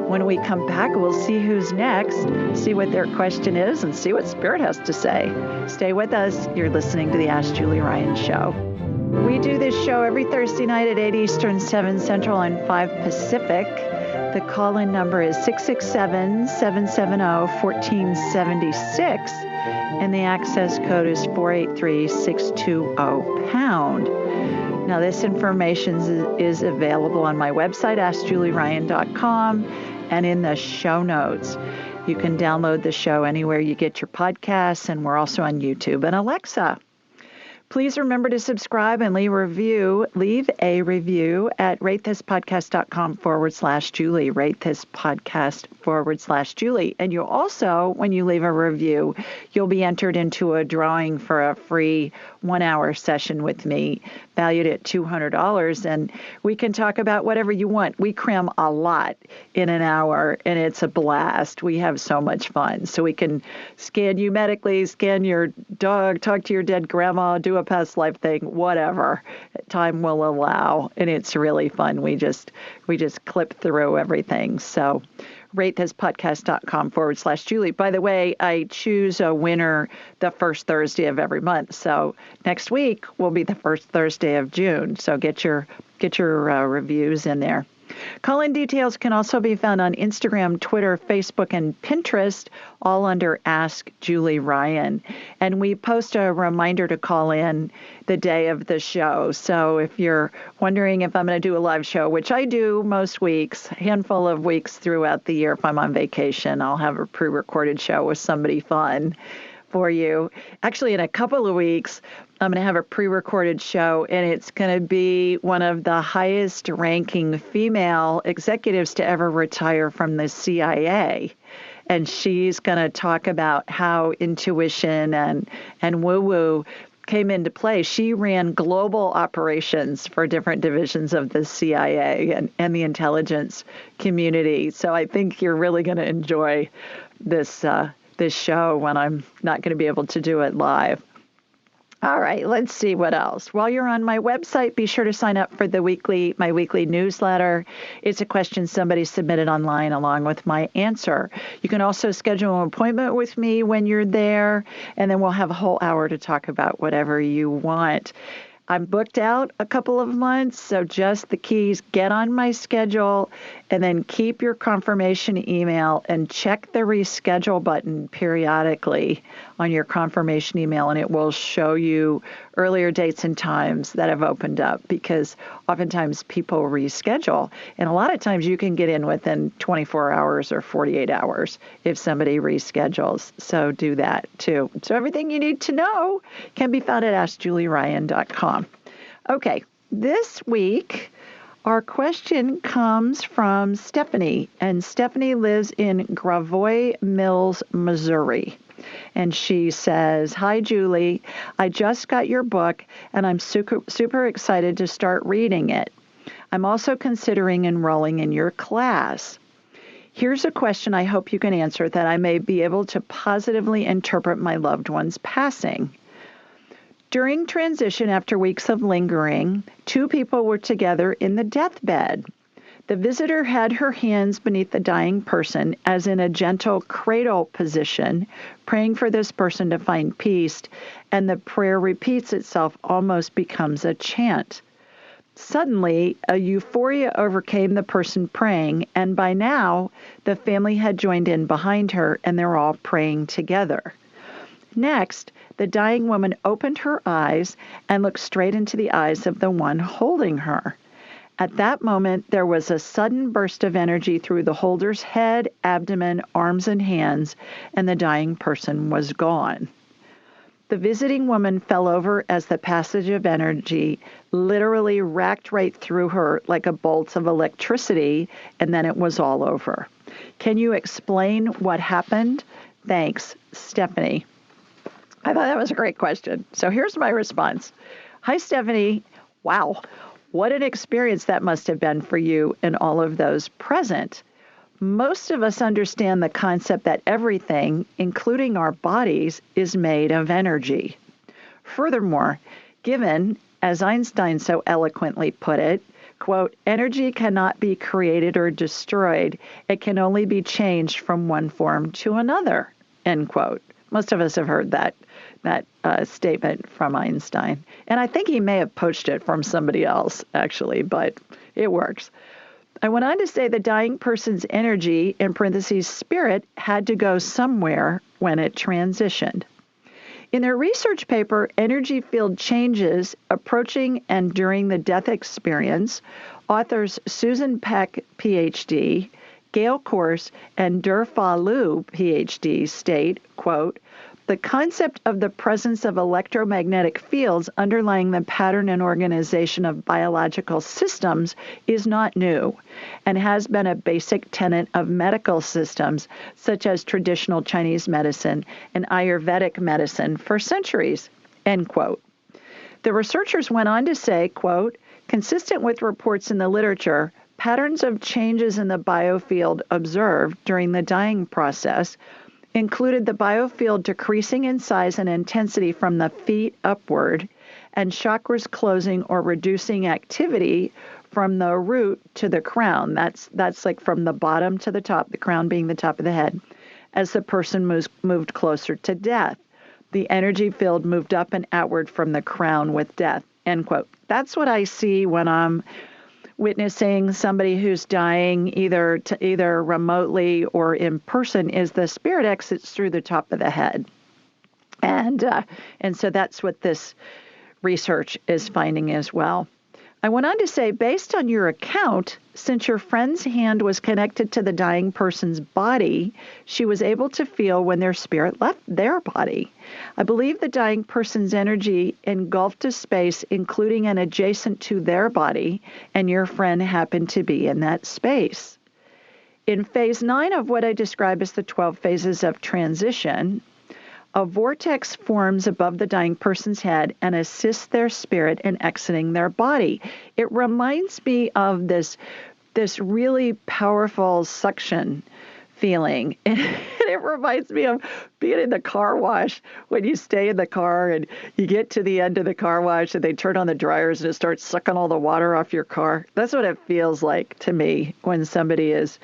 When we come back, we'll see who's next, see what their question is, and see what Spirit has to say. Stay with us. You're listening to the Ask Julie Ryan Show. We do this show every Thursday night at 8 Eastern, 7 Central, and 5 Pacific. The call-in number is 667-770-1476, and the access code is 483-620-pound. Now, this information is available on my website, AskJulieRyan.com, and in the show notes. You can download the show anywhere you get your podcasts, and we're also on YouTube and Alexa. Please remember to subscribe and leave a review at ratethispodcast.com/Julie, ratethispodcast/Julie. And you'll also, when you leave a review, you'll be entered into a drawing for a free 1-hour session with me, valued at $200. And we can talk about whatever you want. We cram a lot in an hour, and it's a blast. We have so much fun. So we can scan you medically, scan your dog, talk to your dead grandma, do a a past life thing, whatever. Time will allow, and it's really fun. We just clip through everything. So ratethispodcast.com/Julie. By the way, I choose a winner the first Thursday of every month. So next week will be the first Thursday of June. So get your reviews in there. Call-in details can also be found on Instagram, Twitter, Facebook, and Pinterest, all under Ask Julie Ryan. And we post a reminder to call in the day of the show. So if you're wondering if I'm going to do a live show, which I do most weeks, a handful of weeks throughout the year if I'm on vacation, I'll have a pre-recorded show with somebody fun for you. Actually, in a couple of weeks, I'm going to have a pre-recorded show, and it's going to be one of the highest-ranking female executives to ever retire from the CIA. And she's going to talk about how intuition and woo-woo came into play. She ran global operations for different divisions of the CIA and the intelligence community. So I think you're really going to enjoy this show when I'm not going to be able to do it live. All right, let's see what else. While you're on my website, be sure to sign up for my weekly newsletter. It's a question somebody submitted online along with my answer. You can also schedule an appointment with me when you're there, and then we'll have a whole hour to talk about whatever you want. I'm booked out a couple of months, so just the keys, get on my schedule, and then keep your confirmation email and check the reschedule button periodically on your confirmation email, and it will show you earlier dates and times that have opened up, because oftentimes people reschedule, and a lot of times you can get in within 24 hours or 48 hours if somebody reschedules. So do that too. So everything you need to know can be found at AskJulieRyan.com. Okay, this week our question comes from Stephanie, and Stephanie lives in Gravois Mills, Missouri. And she says, "Hi, Julie. I just got your book, and I'm super excited to start reading it. I'm also considering enrolling in your class. Here's a question I hope you can answer that I may be able to positively interpret my loved one's passing. During transition, after weeks of lingering, two people were together in the deathbed. The visitor had her hands beneath the dying person, as in a gentle cradle position, praying for this person to find peace, and the prayer repeats itself, almost becomes a chant. Suddenly, a euphoria overcame the person praying, and by now, the family had joined in behind her, and they're all praying together. Next, the dying woman opened her eyes and looked straight into the eyes of the one holding her. At that moment, there was a sudden burst of energy through the holder's head, abdomen, arms, and hands, and the dying person was gone. The visiting woman fell over as the passage of energy literally racked right through her like a bolt of electricity, and then it was all over. Can you explain what happened? Thanks, Stephanie." I thought that was a great question. So here's my response. Hi, Stephanie. Wow. What an experience that must have been for you and all of those present. Most of us understand the concept that everything, including our bodies, is made of energy. Furthermore, given, as Einstein so eloquently put it, quote, "Energy cannot be created or destroyed. It can only be changed from one form to another," end quote. Most of us have heard that statement from Einstein. And I think he may have poached it from somebody else, actually, but it works. I went on to say the dying person's energy, in parentheses spirit, had to go somewhere when it transitioned. In their research paper, Energy Field Changes Approaching and During the Death Experience, authors Susan Peck, Ph.D., Gail Korse, and Durfa Liu, Ph.D., state, quote, "The concept of the presence of electromagnetic fields underlying the pattern and organization of biological systems is not new and has been a basic tenet of medical systems such as traditional Chinese medicine and Ayurvedic medicine for centuries," end quote. The researchers went on to say, quote, "Consistent with reports in the literature, patterns of changes in the biofield observed during the dying process included the biofield decreasing in size and intensity from the feet upward and chakras closing or reducing activity from the root to the crown. That's like from the bottom to the top, the crown being the top of the head, as the person moved closer to death. The energy field moved up and outward from the crown with death, end quote. That's what I see when I'm witnessing somebody who's dying either remotely or in person, is the spirit exits through the top of the head. And so that's what this research is finding as well. I went on to say, based on your account, since your friend's hand was connected to the dying person's body, she was able to feel when their spirit left their body. I believe the dying person's energy engulfed a space, including and adjacent to their body, and your friend happened to be in that space. In phase 9 of what I describe as the 12 phases of transition, a vortex forms above the dying person's head and assists their spirit in exiting their body. It reminds me of this really powerful suction feeling. And it reminds me of being in the car wash when you stay in the car and you get to the end of the car wash and they turn on the dryers and it starts sucking all the water off your car. That's what it feels like to me when somebody is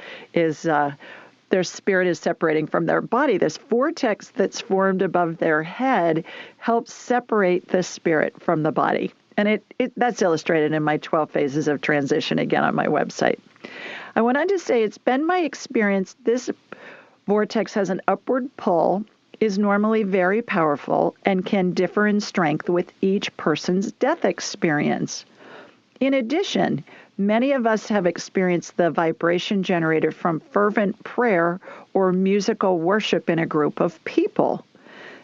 their spirit is separating from their body. This vortex that's formed above their head helps separate the spirit from the body. And that's illustrated in my 12 phases of transition, again, on my website. I went on to say, it's been my experience this vortex has an upward pull, is normally very powerful, and can differ in strength with each person's death experience. In addition, many of us have experienced the vibration generated from fervent prayer or musical worship in a group of people.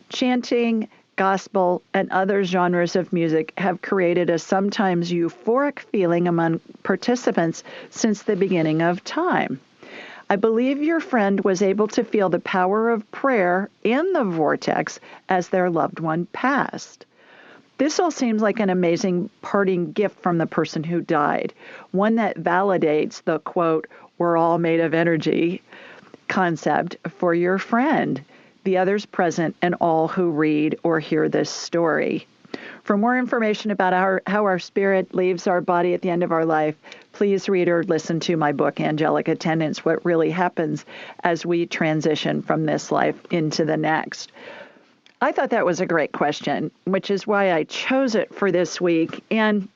Chanting, gospel, and other genres of music have created a sometimes euphoric feeling among participants since the beginning of time. I believe your friend was able to feel the power of prayer in the vortex as their loved one passed. This all seems like an amazing parting gift from the person who died, one that validates the, quote, we're all made of energy concept for your friend, the others present, and all who read or hear this story. For more information about how our spirit leaves our body at the end of our life, please read or listen to my book, Angelic Attendants, What Really Happens as We Transition from This Life into the Next. I thought that was a great question, which is why I chose it for this week. And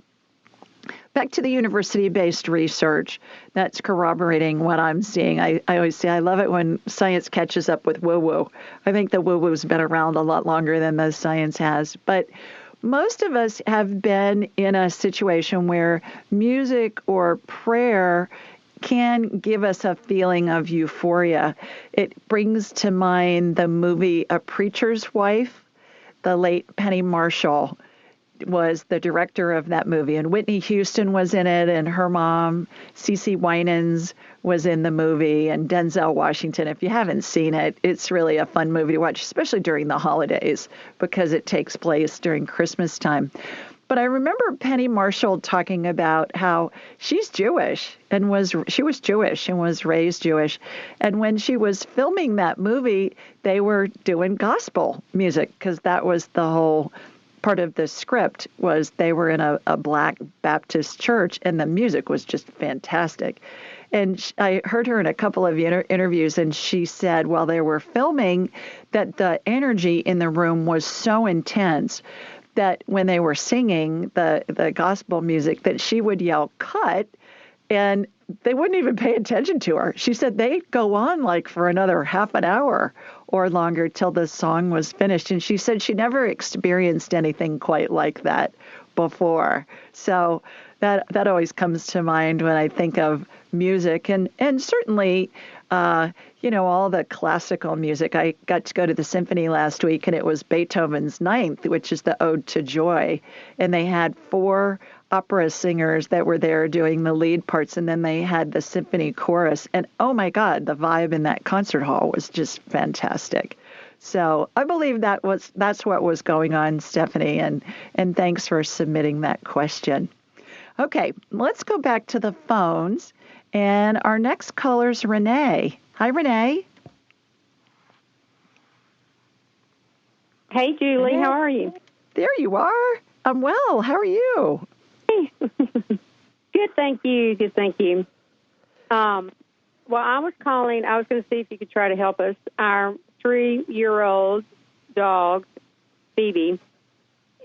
back to the university-based research that's corroborating what I'm seeing. I always say I love it when science catches up with woo-woo. I think the woo-woo's been around a lot longer than the science has. But most of us have been in a situation where music or prayer can give us a feeling of euphoria. It brings to mind the movie A Preacher's Wife. The late Penny Marshall was the director of that movie, and Whitney Houston was in it, and her mom, CeCe Winans, was in the movie, and Denzel Washington. If you haven't seen it, it's really a fun movie to watch, especially during the holidays, because it takes place during Christmas time. But I remember Penny Marshall talking about how she's Jewish and was Jewish and was raised Jewish. And when she was filming that movie, they were doing gospel music because that was the whole part of the script. Was they were in a Black Baptist church and the music was just fantastic. And I heard her in a couple of interviews, and she said while they were filming that the energy in the room was so intense that when they were singing the gospel music, that she would yell, cut, and they wouldn't even pay attention to her. She said they'd go on like for another half an hour or longer till the song was finished. And she said she never experienced anything quite like that before. So that always comes to mind when I think of music, and certainly all the classical music. I got to go to the symphony last week, and it was Beethoven's Ninth, which is the Ode to Joy. And they had 4 opera singers that were there doing the lead parts, and then they had the symphony chorus. And oh my God, the vibe in that concert hall was just fantastic. So I believe that's what was going on, Stephanie, and thanks for submitting that question. Okay, let's go back to the phones. And our next caller is Renee. Hi, Renee. Hey, Julie. Renee. How are you? There you are. I'm well. How are you? Good, thank you. Good, thank you. Well, I was calling. I was going to see if you could try to help us. Our 3-year-old dog, Phoebe,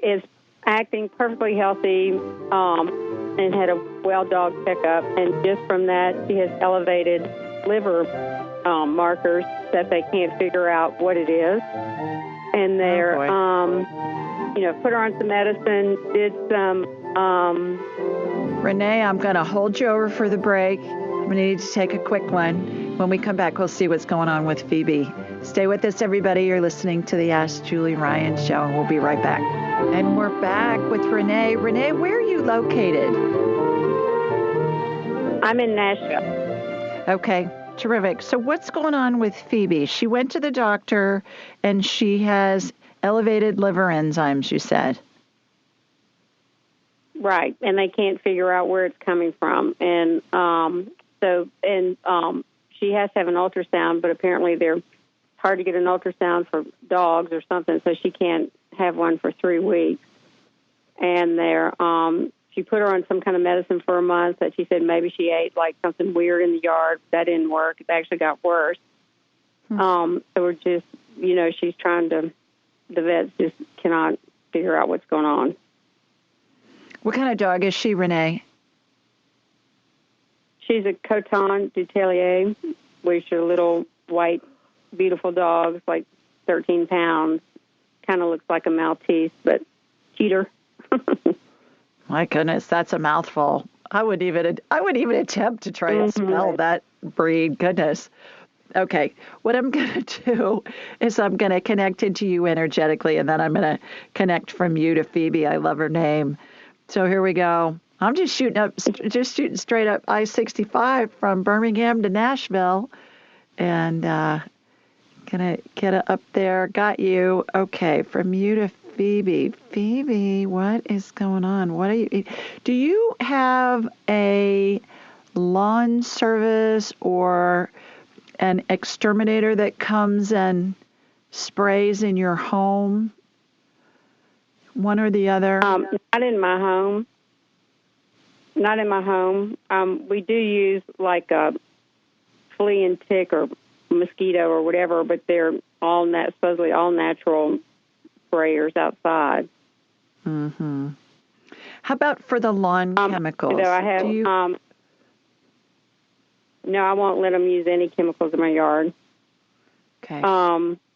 is acting perfectly healthy and had a well dog checkup. And just from that, she has elevated liver markers that they can't figure out what it is. And they're, put her on some medicine, did some. Renee, I'm going to hold you over for the break. I'm going to need to take a quick one. When we come back, we'll see what's going on with Phoebe. Stay with us, everybody. You're listening to the Ask Julie Ryan Show, and we'll be right back. And we're back with Renee. Renee, where are you located? I'm in Nashville. Okay, terrific. So what's going on with Phoebe? She went to the doctor, and she has elevated liver enzymes, you said. Right, and they can't figure out where it's coming from. And she has to have an ultrasound, but apparently they're hard to get an ultrasound for dogs or something, so she can't have one for 3 weeks. And she put her on some kind of medicine for a month that she said maybe she ate like something weird in the yard. That didn't work. It actually got worse. So we're just, she's trying to, the vets just cannot figure out what's going on. What kind of dog is she, Renee? She's a Coton Dutelier, which are little white, beautiful dogs, like 13 pounds. Kind of looks like a Maltese, but cuter. My goodness, that's a mouthful. I wouldn't even attempt to try and spell that breed. Goodness. Okay, what I'm going to do is I'm going to connect into you energetically, and then I'm going to connect from you to Phoebe. I love her name. So here we go. I'm just shooting straight up I-65 from Birmingham to Nashville, and gonna get it up there. Got you. Okay, from you to Phoebe. Phoebe, what is going on? Do you have a lawn service or an exterminator that comes and sprays in your home? One or the other? Not in my home. Not in my home. We do use like a flea and tick or mosquito or whatever, but they're supposedly all natural sprayers outside. Mm-hmm. How about for the lawn chemicals? I have. No, I won't let them use any chemicals in my yard. Okay.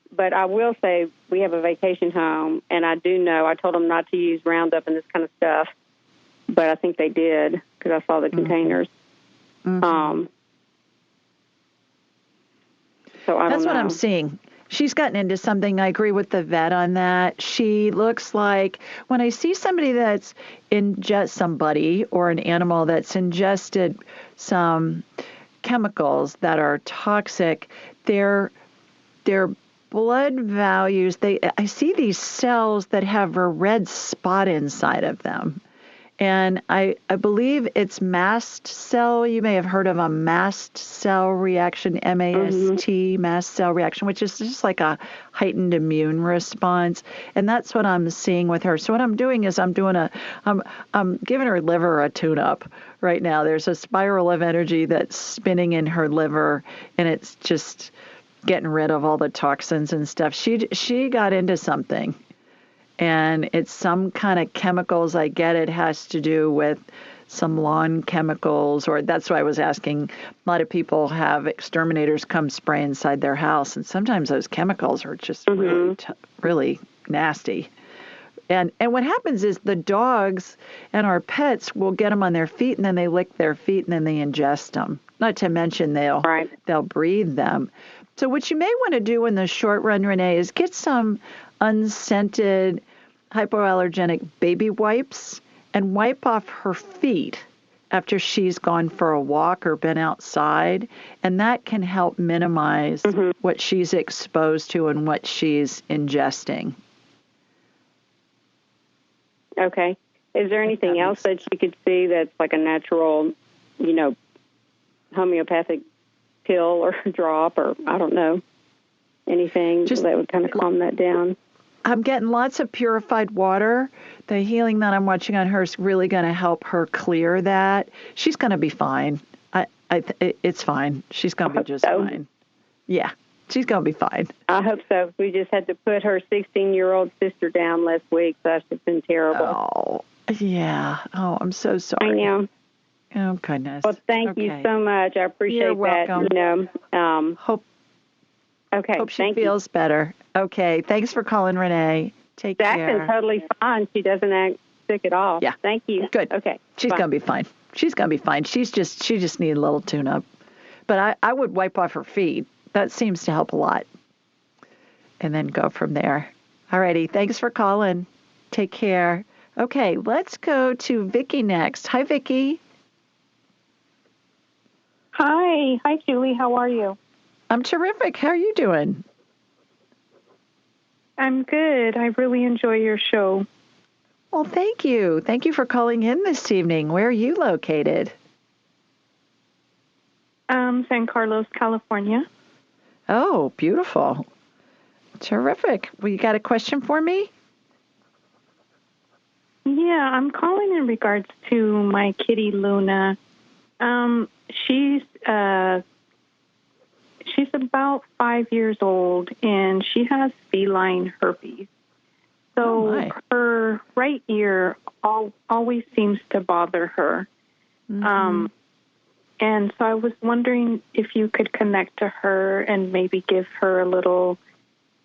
But I will say we have a vacation home, and I told them not to use Roundup and this kind of stuff, but I think they did because I saw the containers. Mm-hmm. So I don't know. That's what I'm seeing. She's gotten into something. I agree with the vet on that. She looks like when I see somebody somebody or an animal that's ingested some chemicals that are toxic, their blood values, I see these cells that have a red spot inside of them. And I believe it's mast cell. You may have heard of a mast cell reaction, MAST, mast cell reaction, which is just like a heightened immune response. And that's what I'm seeing with her. So what I'm doing is I'm giving her liver a tune-up right now. There's a spiral of energy that's spinning in her liver, and it's just getting rid of all the toxins and stuff. She got into something. And it's some kind of chemicals. I get it has to do with some lawn chemicals, or that's why I was asking. A lot of people have exterminators come spray inside their house, and sometimes those chemicals are just really nasty. And what happens is the dogs and our pets will get them on their feet, and then they lick their feet, and then they ingest them. Not to mention they'll breathe them. So what you may want to do in the short run, Renee, is get some unscented hypoallergenic baby wipes and wipe off her feet after she's gone for a walk or been outside. And that can help minimize what she's exposed to and what she's ingesting. Okay. Is there anything else that you could see that's like a natural, homeopathic pill or drop or I don't know, anything that would kind of calm that down? I'm getting lots of purified water. The healing that I'm watching on her is really going to help her clear that. She's going to be fine. It's fine. She's going to be just fine. Yeah, she's going to be fine. I hope so. We just had to put her 16-year-old sister down last week. So that's been terrible. Oh, yeah. Oh, I'm so sorry. I know. Oh, goodness. Well, thank you so much. I appreciate You're welcome. that. Hope she thank feels better. Okay. Thanks for calling, Renee. Take care. Jackson's totally fine. She doesn't act sick at all. Yeah. Thank you. Good. Okay. She's going to be fine. She's going to be fine. She just needs a little tune-up. But I would wipe off her feet. That seems to help a lot. And then go from there. All righty. Thanks for calling. Take care. Okay. Let's go to Vicki next. Hi, Vicki. Hi. Hi, Julie. How are you? I'm terrific. How are you doing? I'm good. I really enjoy your show. Well, thank you. Thank you for calling in this evening. Where are you located? San Carlos, California. Oh, beautiful. Terrific. Well, you got a question for me? Yeah, I'm calling in regards to my kitty, Luna. She's about 5 years old, and she has feline herpes. So her right ear always seems to bother her. Mm-hmm. And so I was wondering if you could connect to her and maybe give her a little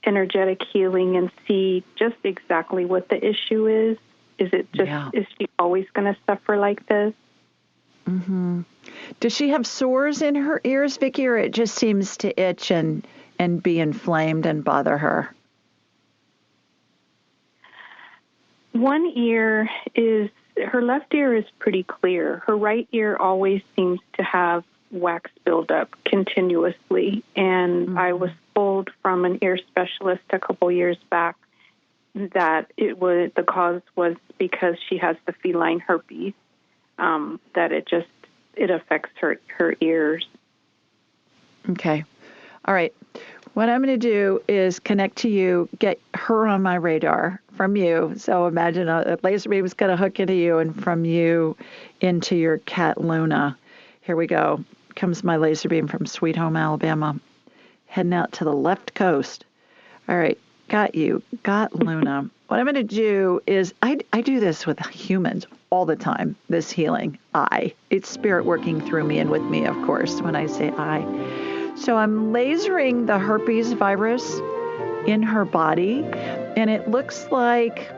energetic healing and see just exactly what the issue is. Is it just, is she always going to suffer like this? Mm-hmm. Does she have sores in her ears, Vicki, or it just seems to itch and be inflamed and bother her? One ear is, her left ear is pretty clear. Her right ear always seems to have wax buildup continuously. And I was told from an ear specialist a couple years back that the cause was because she has the feline herpes, that it affects her ears. Okay. All right. What I'm going to do is connect to you, get her on my radar from you. So imagine a laser beam is going to hook into you and from you into your cat, Luna. Here we go. Comes my laser beam from Sweet Home, Alabama, heading out to the left coast. All right. Got you. Got Luna. What I'm going to do is I do this with humans all the time, this healing. It's spirit working through me and with me, of course, when I say I. So I'm lasering the herpes virus in her body, and it looks like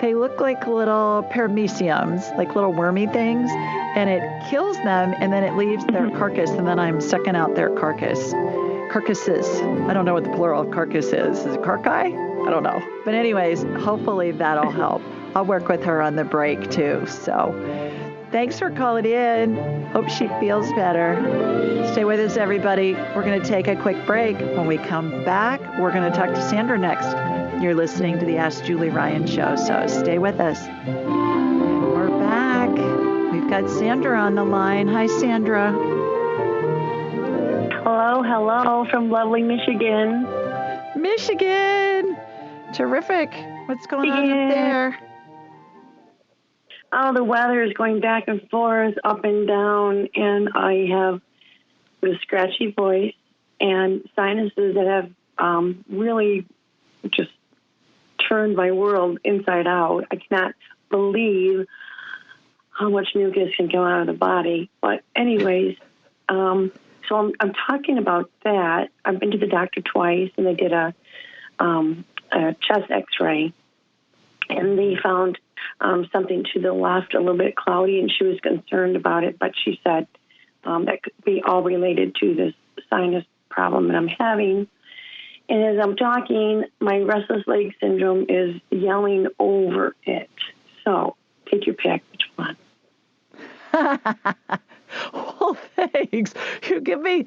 they look like little parameciums, like little wormy things, and it kills them, and then it leaves their carcass, and then I'm sucking out their carcasses. I don't know what the plural of carcass is. Is it carcae? I don't know. But anyways, hopefully that'll help. I'll work with her on the break too. So thanks for calling in. Hope she feels better. Stay with us, everybody. We're going to take a quick break. When we come back, we're going to talk to Sandra next. You're listening to the Ask Julie Ryan Show, so stay with us. And we're back. We've got Sandra on the line. Hi, Sandra. Hello, from lovely Michigan. Michigan! Terrific. What's going on up there? Oh, the weather is going back and forth, up and down, and I have a scratchy voice and sinuses that have really just turned my world inside out. I cannot believe how much mucus can come out of the body. But anyways, so I'm talking about that. I've been to the doctor twice, and they did a chest X-ray, and they found something to the left, a little bit cloudy, and she was concerned about it. But she said that could be all related to this sinus problem that I'm having. And as I'm talking, my restless leg syndrome is yelling over it. So take your pick, which one? Well, thanks. You give me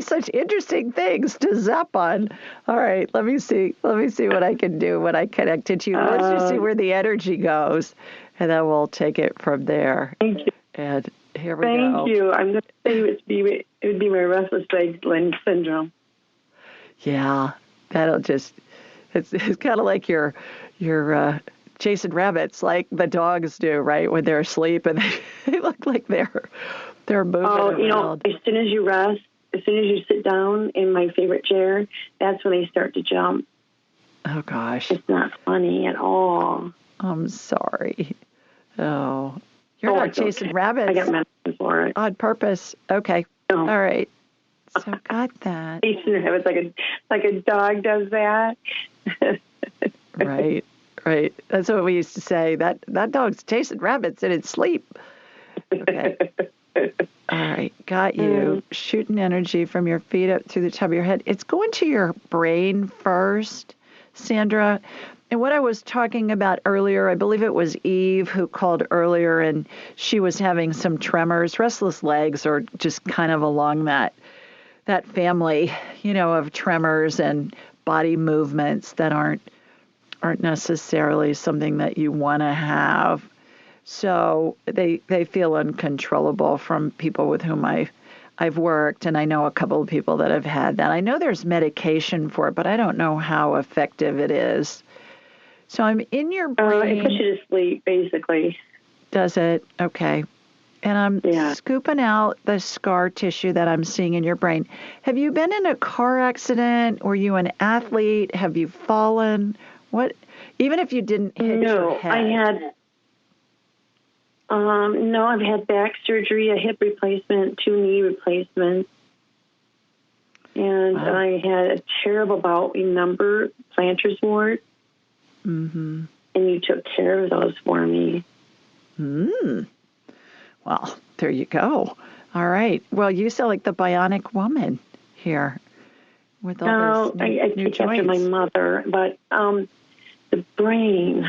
such interesting things to zap on. All right, let me see what I can do when I connect it to you. Let's just see where the energy goes, and then we'll take it from there. Thank you. And here we go. Thank you. I'm going to say it would be my restless leg syndrome. Yeah, It's kind of like you're chasing rabbits like the dogs do, right? When they're asleep and they look like they're moving around. As soon as you rest, as soon as you sit down in my favorite chair, that's when they start to jump. Oh, gosh. It's not funny at all. I'm sorry. Oh, you're not chasing rabbits. I got medicine for it. On purpose. Okay. Oh. All right. So got that. Chasing rabbits like a dog does that. Right. That's what we used to say. That dog's chasing rabbits in its sleep. Okay. All right. Got you. Shooting energy from your feet up through the top of your head. It's going to your brain first, Sandra. And what I was talking about earlier, I believe it was Eve who called earlier, and she was having some tremors, restless legs, or just kind of along that family, of tremors and body movements that aren't necessarily something that you want to have. So they feel uncontrollable from people with whom I've worked, and I know a couple of people that have had that. I know there's medication for it, but I don't know how effective it is. So I'm in your brain. It puts you to sleep, basically. Does it? Okay. And I'm scooping out the scar tissue that I'm seeing in your brain. Have you been in a car accident? Were you an athlete? Have you fallen? What? Even if you didn't hit your head. I've had back surgery, a hip replacement, 2 knee replacements. And I had a terrible bout, remember, plantar's wart. Mm-hmm. And you took care of those for me. Well, there you go. All right. Well, you sound like the bionic woman here with all those new I take joints. after my mother, but the brain,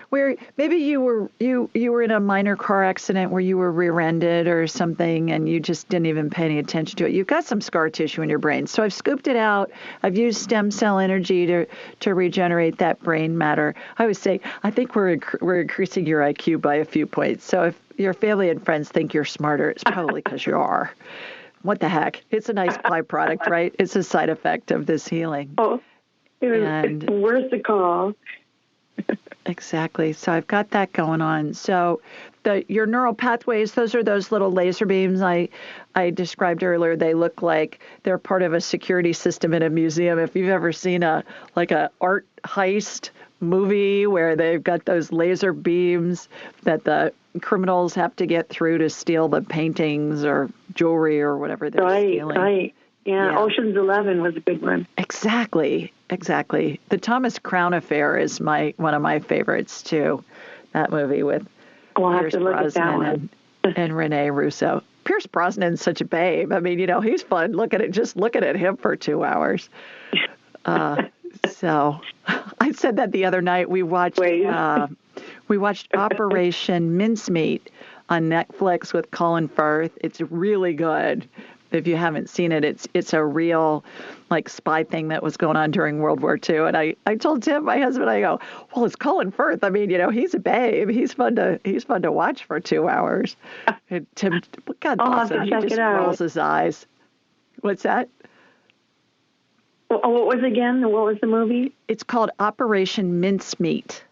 Where maybe you were in a minor car accident where you were rear-ended or something, and you just didn't even pay any attention to it. You've got some scar tissue in your brain. So I've scooped it out. I've used stem cell energy to regenerate that brain matter. I always say, I think we're increasing your IQ by a few points. So if your family and friends think you're smarter, it's probably because you are. What the heck? It's a nice byproduct, right? It's a side effect of this healing. Oh, it's worth the call. Exactly. So I've got that going on. So your neural pathways, those are those little laser beams I described earlier. They look like they're part of a security system in a museum. If you've ever seen a art heist movie where they've got those laser beams that the criminals have to get through to steal the paintings or jewelry or whatever they're stealing. Right. Yeah, Ocean's 11 was a good one. Exactly. The Thomas Crown Affair is one of my favorites too. That movie with Pierce Brosnan and Rene Russo. Pierce Brosnan's such a babe. I mean, he's fun. Look at him for 2 hours. So I said that the other night. We watched Operation Mincemeat on Netflix with Colin Firth. It's really good. If you haven't seen it, it's a real spy thing that was going on during World War II. And I told Tim, my husband, I go, well, it's Colin Firth. I mean, he's a babe. He's fun to watch for 2 hours. And Tim, God bless him, he just rolls his eyes. What's that? What was it again? What was the movie? It's called Operation Mincemeat.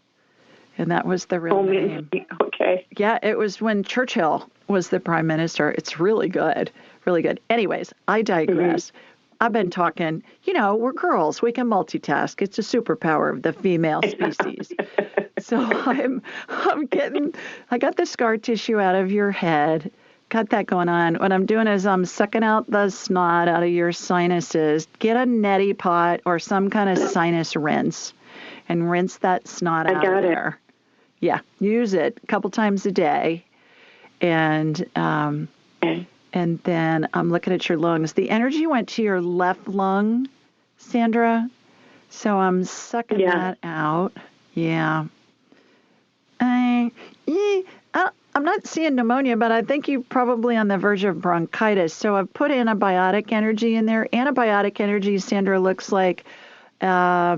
And that was the real name. Okay. Yeah, it was when Churchill was the prime minister. It's really good. Really good. Anyways, I digress. Mm-hmm. I've been talking, we're girls. We can multitask. It's a superpower of the female species. So I got the scar tissue out of your head. Got that going on. What I'm doing is I'm sucking out the snot out of your sinuses. Get a neti pot or some kind of sinus rinse and rinse that snot out of there. Yeah, use it a couple times a day. And then I'm looking at your lungs. The energy went to your left lung, Sandra. So I'm sucking that out. Yeah. I'm not seeing pneumonia, but I think you're probably on the verge of bronchitis. So I've put antibiotic energy in there. Antibiotic energy, Sandra, looks like a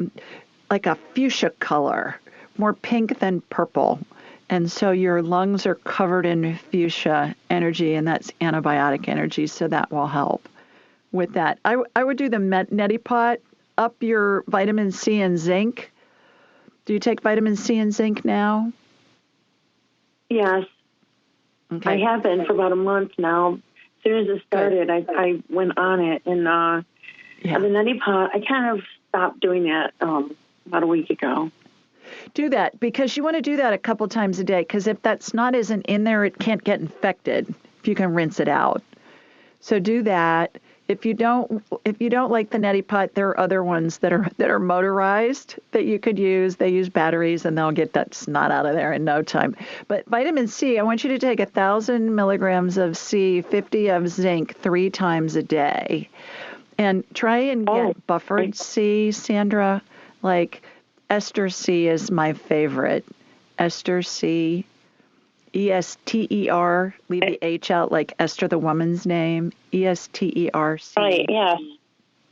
fuchsia color, more pink than purple. And so your lungs are covered in fuchsia energy, and that's antibiotic energy, so that will help with that. I would do the neti pot up your vitamin C and zinc? Do you take vitamin C and zinc now? Yes. Okay. I have been for about a month now. As soon as it started, I went on it. And the neti pot, I kind of stopped doing that about a week ago. Do that, because you want to do that a couple times a day, because if that snot isn't in there, it can't get infected if you can rinse it out. So do that. If you don't like the neti pot, there are other ones that are motorized that you could use. They use batteries, and they'll get that snot out of there in no time. But vitamin C, I want you to take 1,000 milligrams of C, 50 of zinc 3 times a day. And try and get buffered C, Sandra. Like Ester C is my favorite. Ester C, ESTER, leave the H out, like Esther, the woman's name, ESTERC. Right, yes.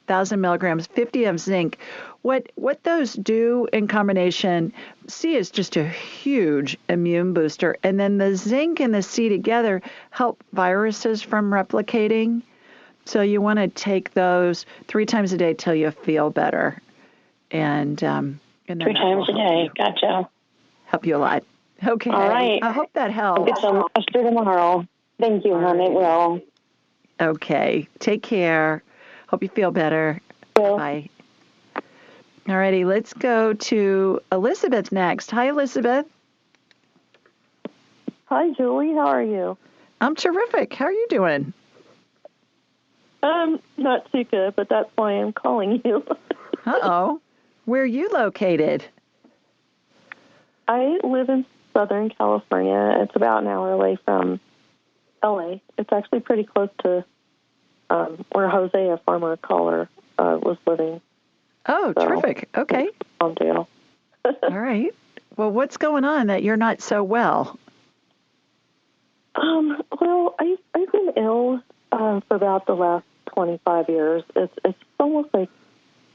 1,000 milligrams, 50 of zinc. What those do in combination, C is just a huge immune booster. And then the zinc and the C together help viruses from replicating. So you want to take those 3 times a day till you feel better. And then 3 times a day. Gotcha. Help you a lot. Okay. All right. I hope that helps. I'll get some Esther tomorrow. Thank you, hon. It will. Okay. Take care. Hope you feel better. Bye. All righty. Let's go to Elizabeth next. Hi, Elizabeth. Hi, Julie. How are you? I'm terrific. How are you doing? Not too good, but that's why I'm calling you. Uh-oh. Where are you located? I live in Southern California. It's about an hour away from L.A. It's actually pretty close to where Jose, a farmer caller, was living. Oh, so, terrific. Okay. Palmdale. All right. Well, what's going on that you're not so well? Well, I've been ill for about the last 25 years. It's almost like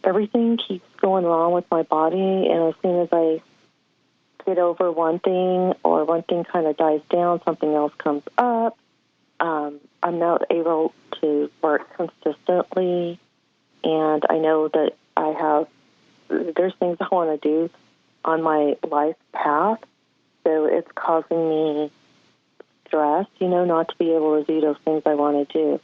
everything keeps going wrong with my body, and as soon as I get over one thing or one thing kind of dies down, something else comes up. I'm not able to work consistently, and I know that there's things I want to do on my life path, so it's causing me stress, not to be able to do those things I want to do.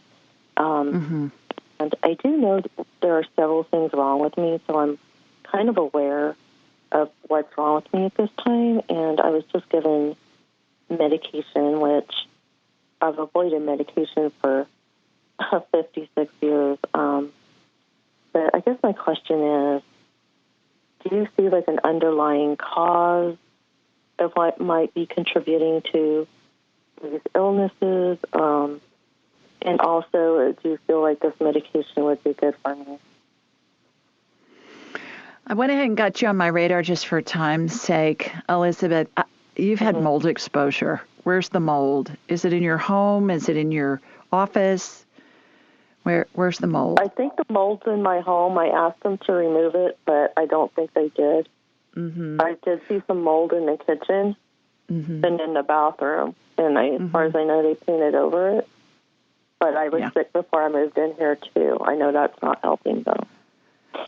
And I do know that there are several things wrong with me, so I'm kind of aware of what's wrong with me at this time, and I was just given medication, which I've avoided medication for 56 years. But I guess my question is, do you see like an underlying cause of what might be contributing to these illnesses? And also, do you feel like this medication would be good for me? I went ahead and got you on my radar just for time's sake. Elizabeth, you've had mold exposure. Where's the mold? Is it in your home? Is it in your office? Where's the mold? I think the mold's in my home. I asked them to remove it, but I don't think they did. I did see some mold in the kitchen and in the bathroom, and as far as I know, they painted over it. But I was sick before I moved in here too. I know that's not helping though.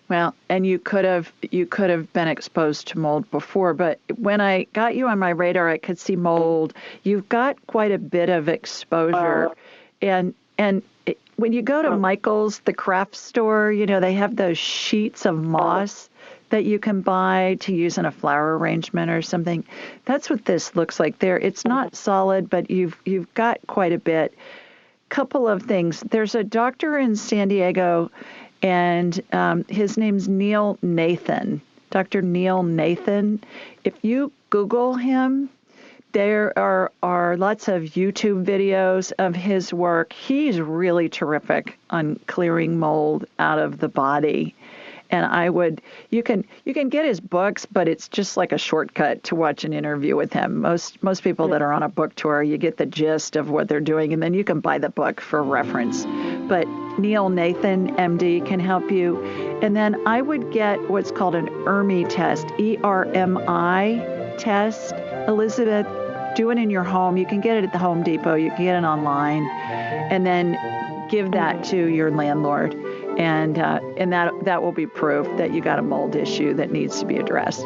Well, and you could have been exposed to mold before, but when I got you on my radar, I could see mold. You've got quite a bit of exposure, and when you go to Michael's, the craft store, they have those sheets of moss that you can buy to use in a flower arrangement or something. That's what this looks like there. It's not solid, but you've got quite a bit. Couple of things. There's a doctor in San Diego, and his name's Neil Nathan, Dr. Neil Nathan. If you Google him, there are lots of YouTube videos of his work. He's really terrific on clearing mold out of the body. And you can get his books, but it's just like a shortcut to watch an interview with him. Most people that are on a book tour, you get the gist of what they're doing, and then you can buy the book for reference. But Neil Nathan, MD, can help you. And then I would get what's called an ERMI test, ERMI test. Elizabeth, do it in your home. You can get it at the Home Depot. You can get it online. And then give that to your landlord. and that will be proof that you got a mold issue that needs to be addressed.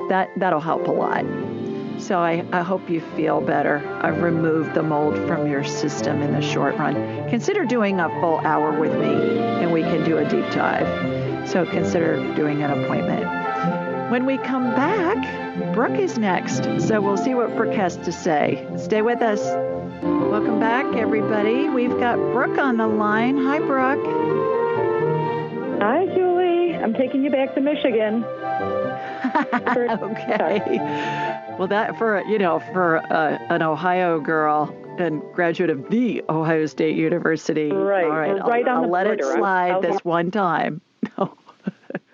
That'll help a lot. So I hope you feel better. I've removed the mold from your system in the short run. Consider doing a full hour with me, and we can do a deep dive. So consider doing an appointment. When we come back, Brooke is next. So we'll see what Brooke has to say. Stay with us. Welcome back, everybody. We've got Brooke on the line. Hi, Brooke. Hi, Julie. I'm taking you back to Michigan. Okay. Well, that for an Ohio girl and graduate of the Ohio State University. Right. All right. Right on I'll the let border. it slide this one time. No.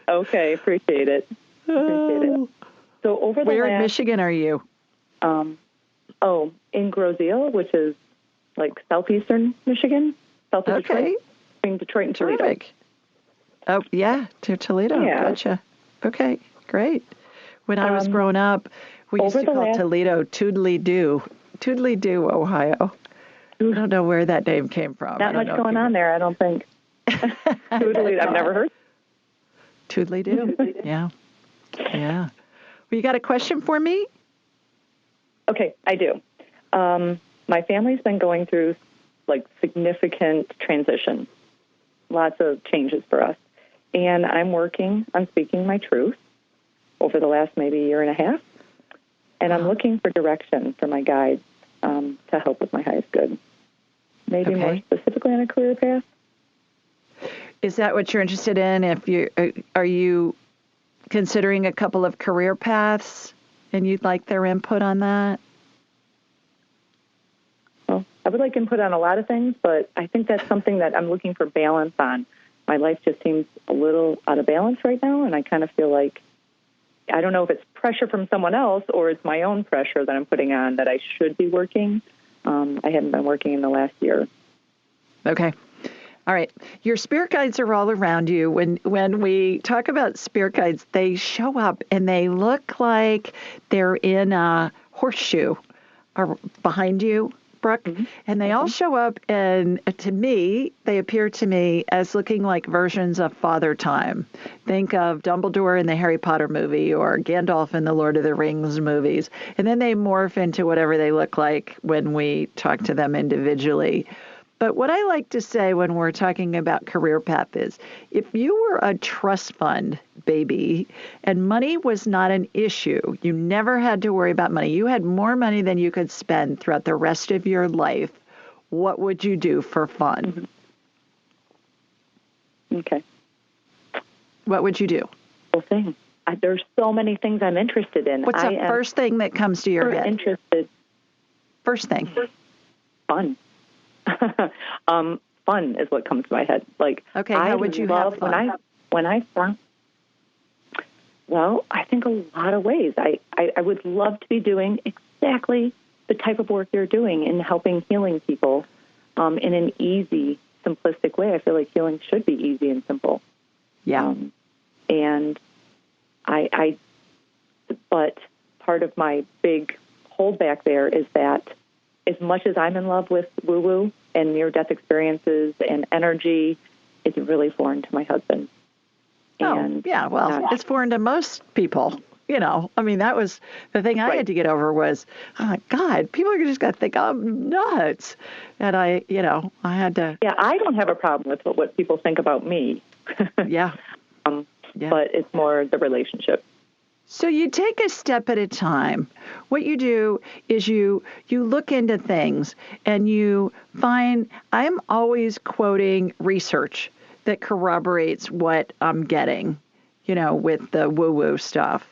Okay. Appreciate it. So over the Where in Michigan are you? In Groseal, which is like southeastern Michigan, south of Detroit, between Detroit and Toledo. Terrific. Oh, yeah, to Toledo. Yeah. Gotcha. Okay, great. When I was growing up, we used to call Toledo Toodly-Doo. Toodly-Doo, Ohio. I don't know where that name came from. Not much going on there, I don't think. Toodly, I've never heard. Toodly-Doo. Yeah. Yeah. Well, you got a question for me? Okay, I do. My family's been going through significant transition, lots of changes for us. And I'm working on speaking my truth over the last maybe year and a half. And I'm looking for direction for my guides to help with my highest good. Maybe more specifically on a career path. Is that what you're interested in? Are you considering a couple of career paths and you'd like their input on that? Well, I would like input on a lot of things, but I think that's something that I'm looking for balance on. My life just seems a little out of balance right now, and I kind of feel like, I don't know if it's pressure from someone else or it's my own pressure that I'm putting on that I should be working. I haven't been working in the last year. Okay. All right. Your spirit guides are all around you. When we talk about spirit guides, they show up and they look like they're in a horseshoe or behind you, Brooke. Mm-hmm. And they all show up, and to me, they appear to me as looking like versions of Father Time. Think of Dumbledore in the Harry Potter movie or Gandalf in the Lord of the Rings movies. And then they morph into whatever they look like when we talk to them individually. But what I like to say when we're talking about career path is, if you were a trust fund baby and money was not an issue, you never had to worry about money, you had more money than you could spend throughout the rest of your life, what would you do for fun? Mm-hmm. Okay. What would you do? Well, there's so many things I'm interested in. What's the first thing that comes to your head? Interested. First thing. Fun. Fun is what comes to my head. Okay, how would you have fun? Well, I think a lot of ways. I would love to be doing exactly the type of work you're doing in helping healing people in an easy, simplistic way. I feel like healing should be easy and simple. Yeah. But part of my big holdback there is that as much as I'm in love with woo-woo and near-death experiences and energy, it's really foreign to my husband. It's foreign to most people. That was the thing I had to get over was, oh my God, people are just going to think I'm nuts. And I had to. Yeah, I don't have a problem with what people think about me. Yeah. But it's more the relationship. So you take a step at a time. What you do is you look into things and you find, I'm always quoting research that corroborates what I'm getting, with the woo-woo stuff.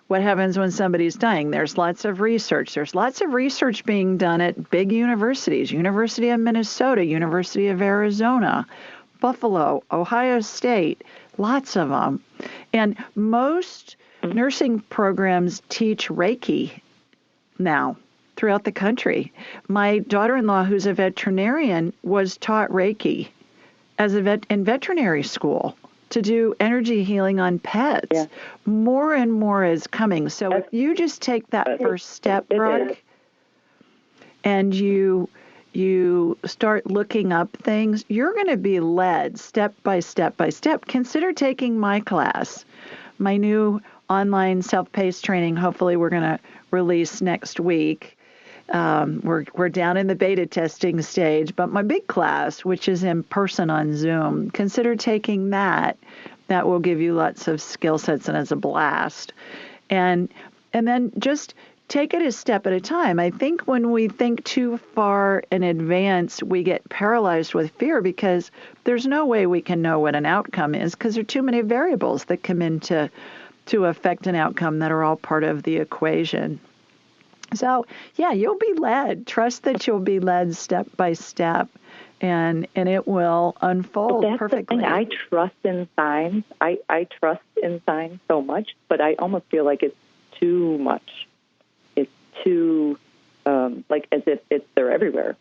What happens when somebody's dying? There's lots of research. There's lots of research being done at big universities, University of Minnesota, University of Arizona, Buffalo, Ohio State, lots of them. And most nursing programs teach Reiki now throughout the country. My daughter-in-law, who's a veterinarian, was taught Reiki in veterinary school to do energy healing on pets. Yeah. More and more is coming. So if you just take that first step, Brooke, and you you start looking up things, you're going to be led step by step by step. Consider taking my class, my new online self-paced training. Hopefully we're going to release next week. We're down in the beta testing stage, but my big class, which is in person on Zoom, consider taking that. That will give you lots of skill sets, and it's a blast. And then just take it a step at a time. I think when we think too far in advance, we get paralyzed with fear because there's no way we can know what an outcome is because there are too many variables that come into to affect an outcome that are all part of the equation. So, yeah, you'll be led. Trust that you'll be led step by step, and it will unfold that's perfectly. The thing. I trust in signs. I trust in signs so much, but I almost feel like it's too much. It's too, like as if they're everywhere.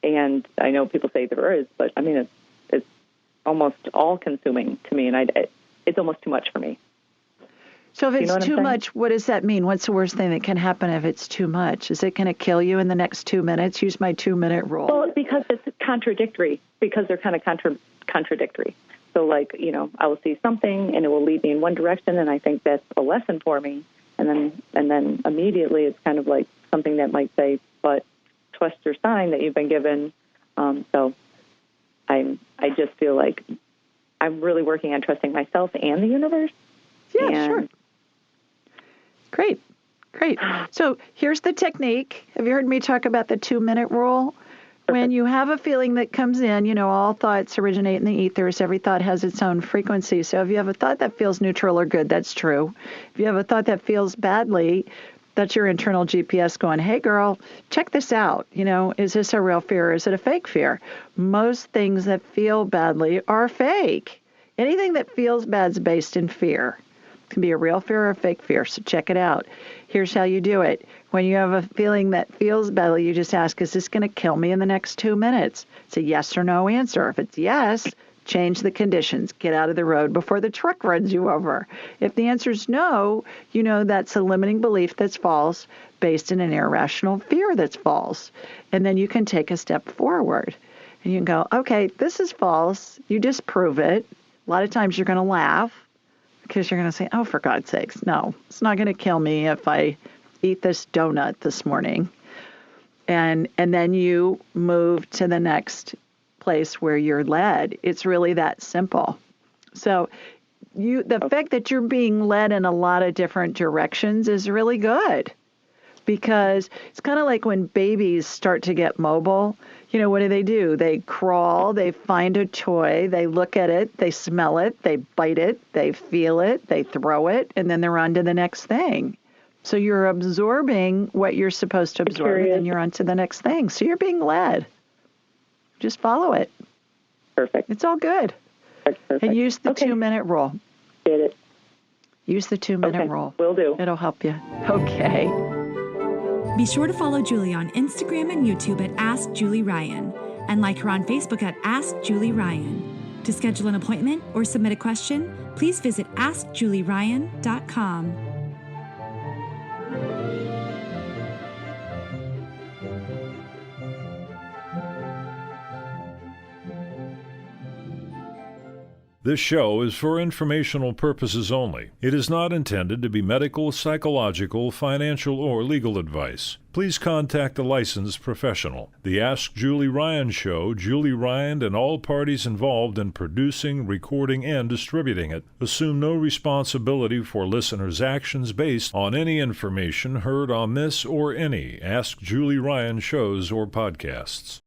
And I know people say there is, but I mean, it's almost all-consuming to me, and it's almost too much for me. So if it's too much, what does that mean? What's the worst thing that can happen if it's too much? Is it going to kill you in the next 2 minutes? Use my 2-minute rule. Well, because it's contradictory, because they're kind of contradictory. So, like, I will see something and it will lead me in one direction, and I think that's a lesson for me. And then immediately it's kind of like something that might say, but trust your sign that you've been given. So I just feel like I'm really working on trusting myself and the universe. Yeah, sure. Great. So here's the technique. Have you heard me talk about the 2-minute rule? When you have a feeling that comes in, all thoughts originate in the ethers. Every thought has its own frequency. So if you have a thought that feels neutral or good, that's true. If you have a thought that feels badly, that's your internal GPS going, hey, girl, check this out. Is this a real fear or is it a fake fear? Most things that feel badly are fake. Anything that feels bad is based in fear. It can be a real fear or a fake fear, so check it out. Here's how you do it. When you have a feeling that feels badly, you just ask, is this going to kill me in the next 2 minutes? It's a yes or no answer. If it's yes, change the conditions. Get out of the road before the truck runs you over. If the answer is no, that's a limiting belief that's false based in an irrational fear that's false. And then you can take a step forward. And you can go, okay, this is false. You disprove it. A lot of times you're going to laugh because you're going to say, oh, for God's sakes, no, it's not going to kill me if I eat this donut this morning. And then you move to the next place where you're led. It's really that simple. So the fact that you're being led in a lot of different directions is really good because it's kind of like when babies start to get mobile. What do? They crawl, they find a toy, they look at it, they smell it, they bite it, they feel it, they throw it, and then they're on to the next thing. So you're absorbing what you're supposed to absorb, and then you're on to the next thing. So you're being led. Just follow it. Perfect. It's all good. Perfect. And use the 2-minute rule. Get it. Use the 2-minute rule. Will do. It'll help you. Okay. Be sure to follow Julie on Instagram and YouTube at Ask Julie Ryan and like her on Facebook at Ask Julie Ryan. To schedule an appointment or submit a question, please visit AskJulieRyan.com. This show is for informational purposes only. It is not intended to be medical, psychological, financial, or legal advice. Please contact a licensed professional. The Ask Julie Ryan Show, Julie Ryan and all parties involved in producing, recording, and distributing it assume no responsibility for listeners' actions based on any information heard on this or any Ask Julie Ryan shows or podcasts.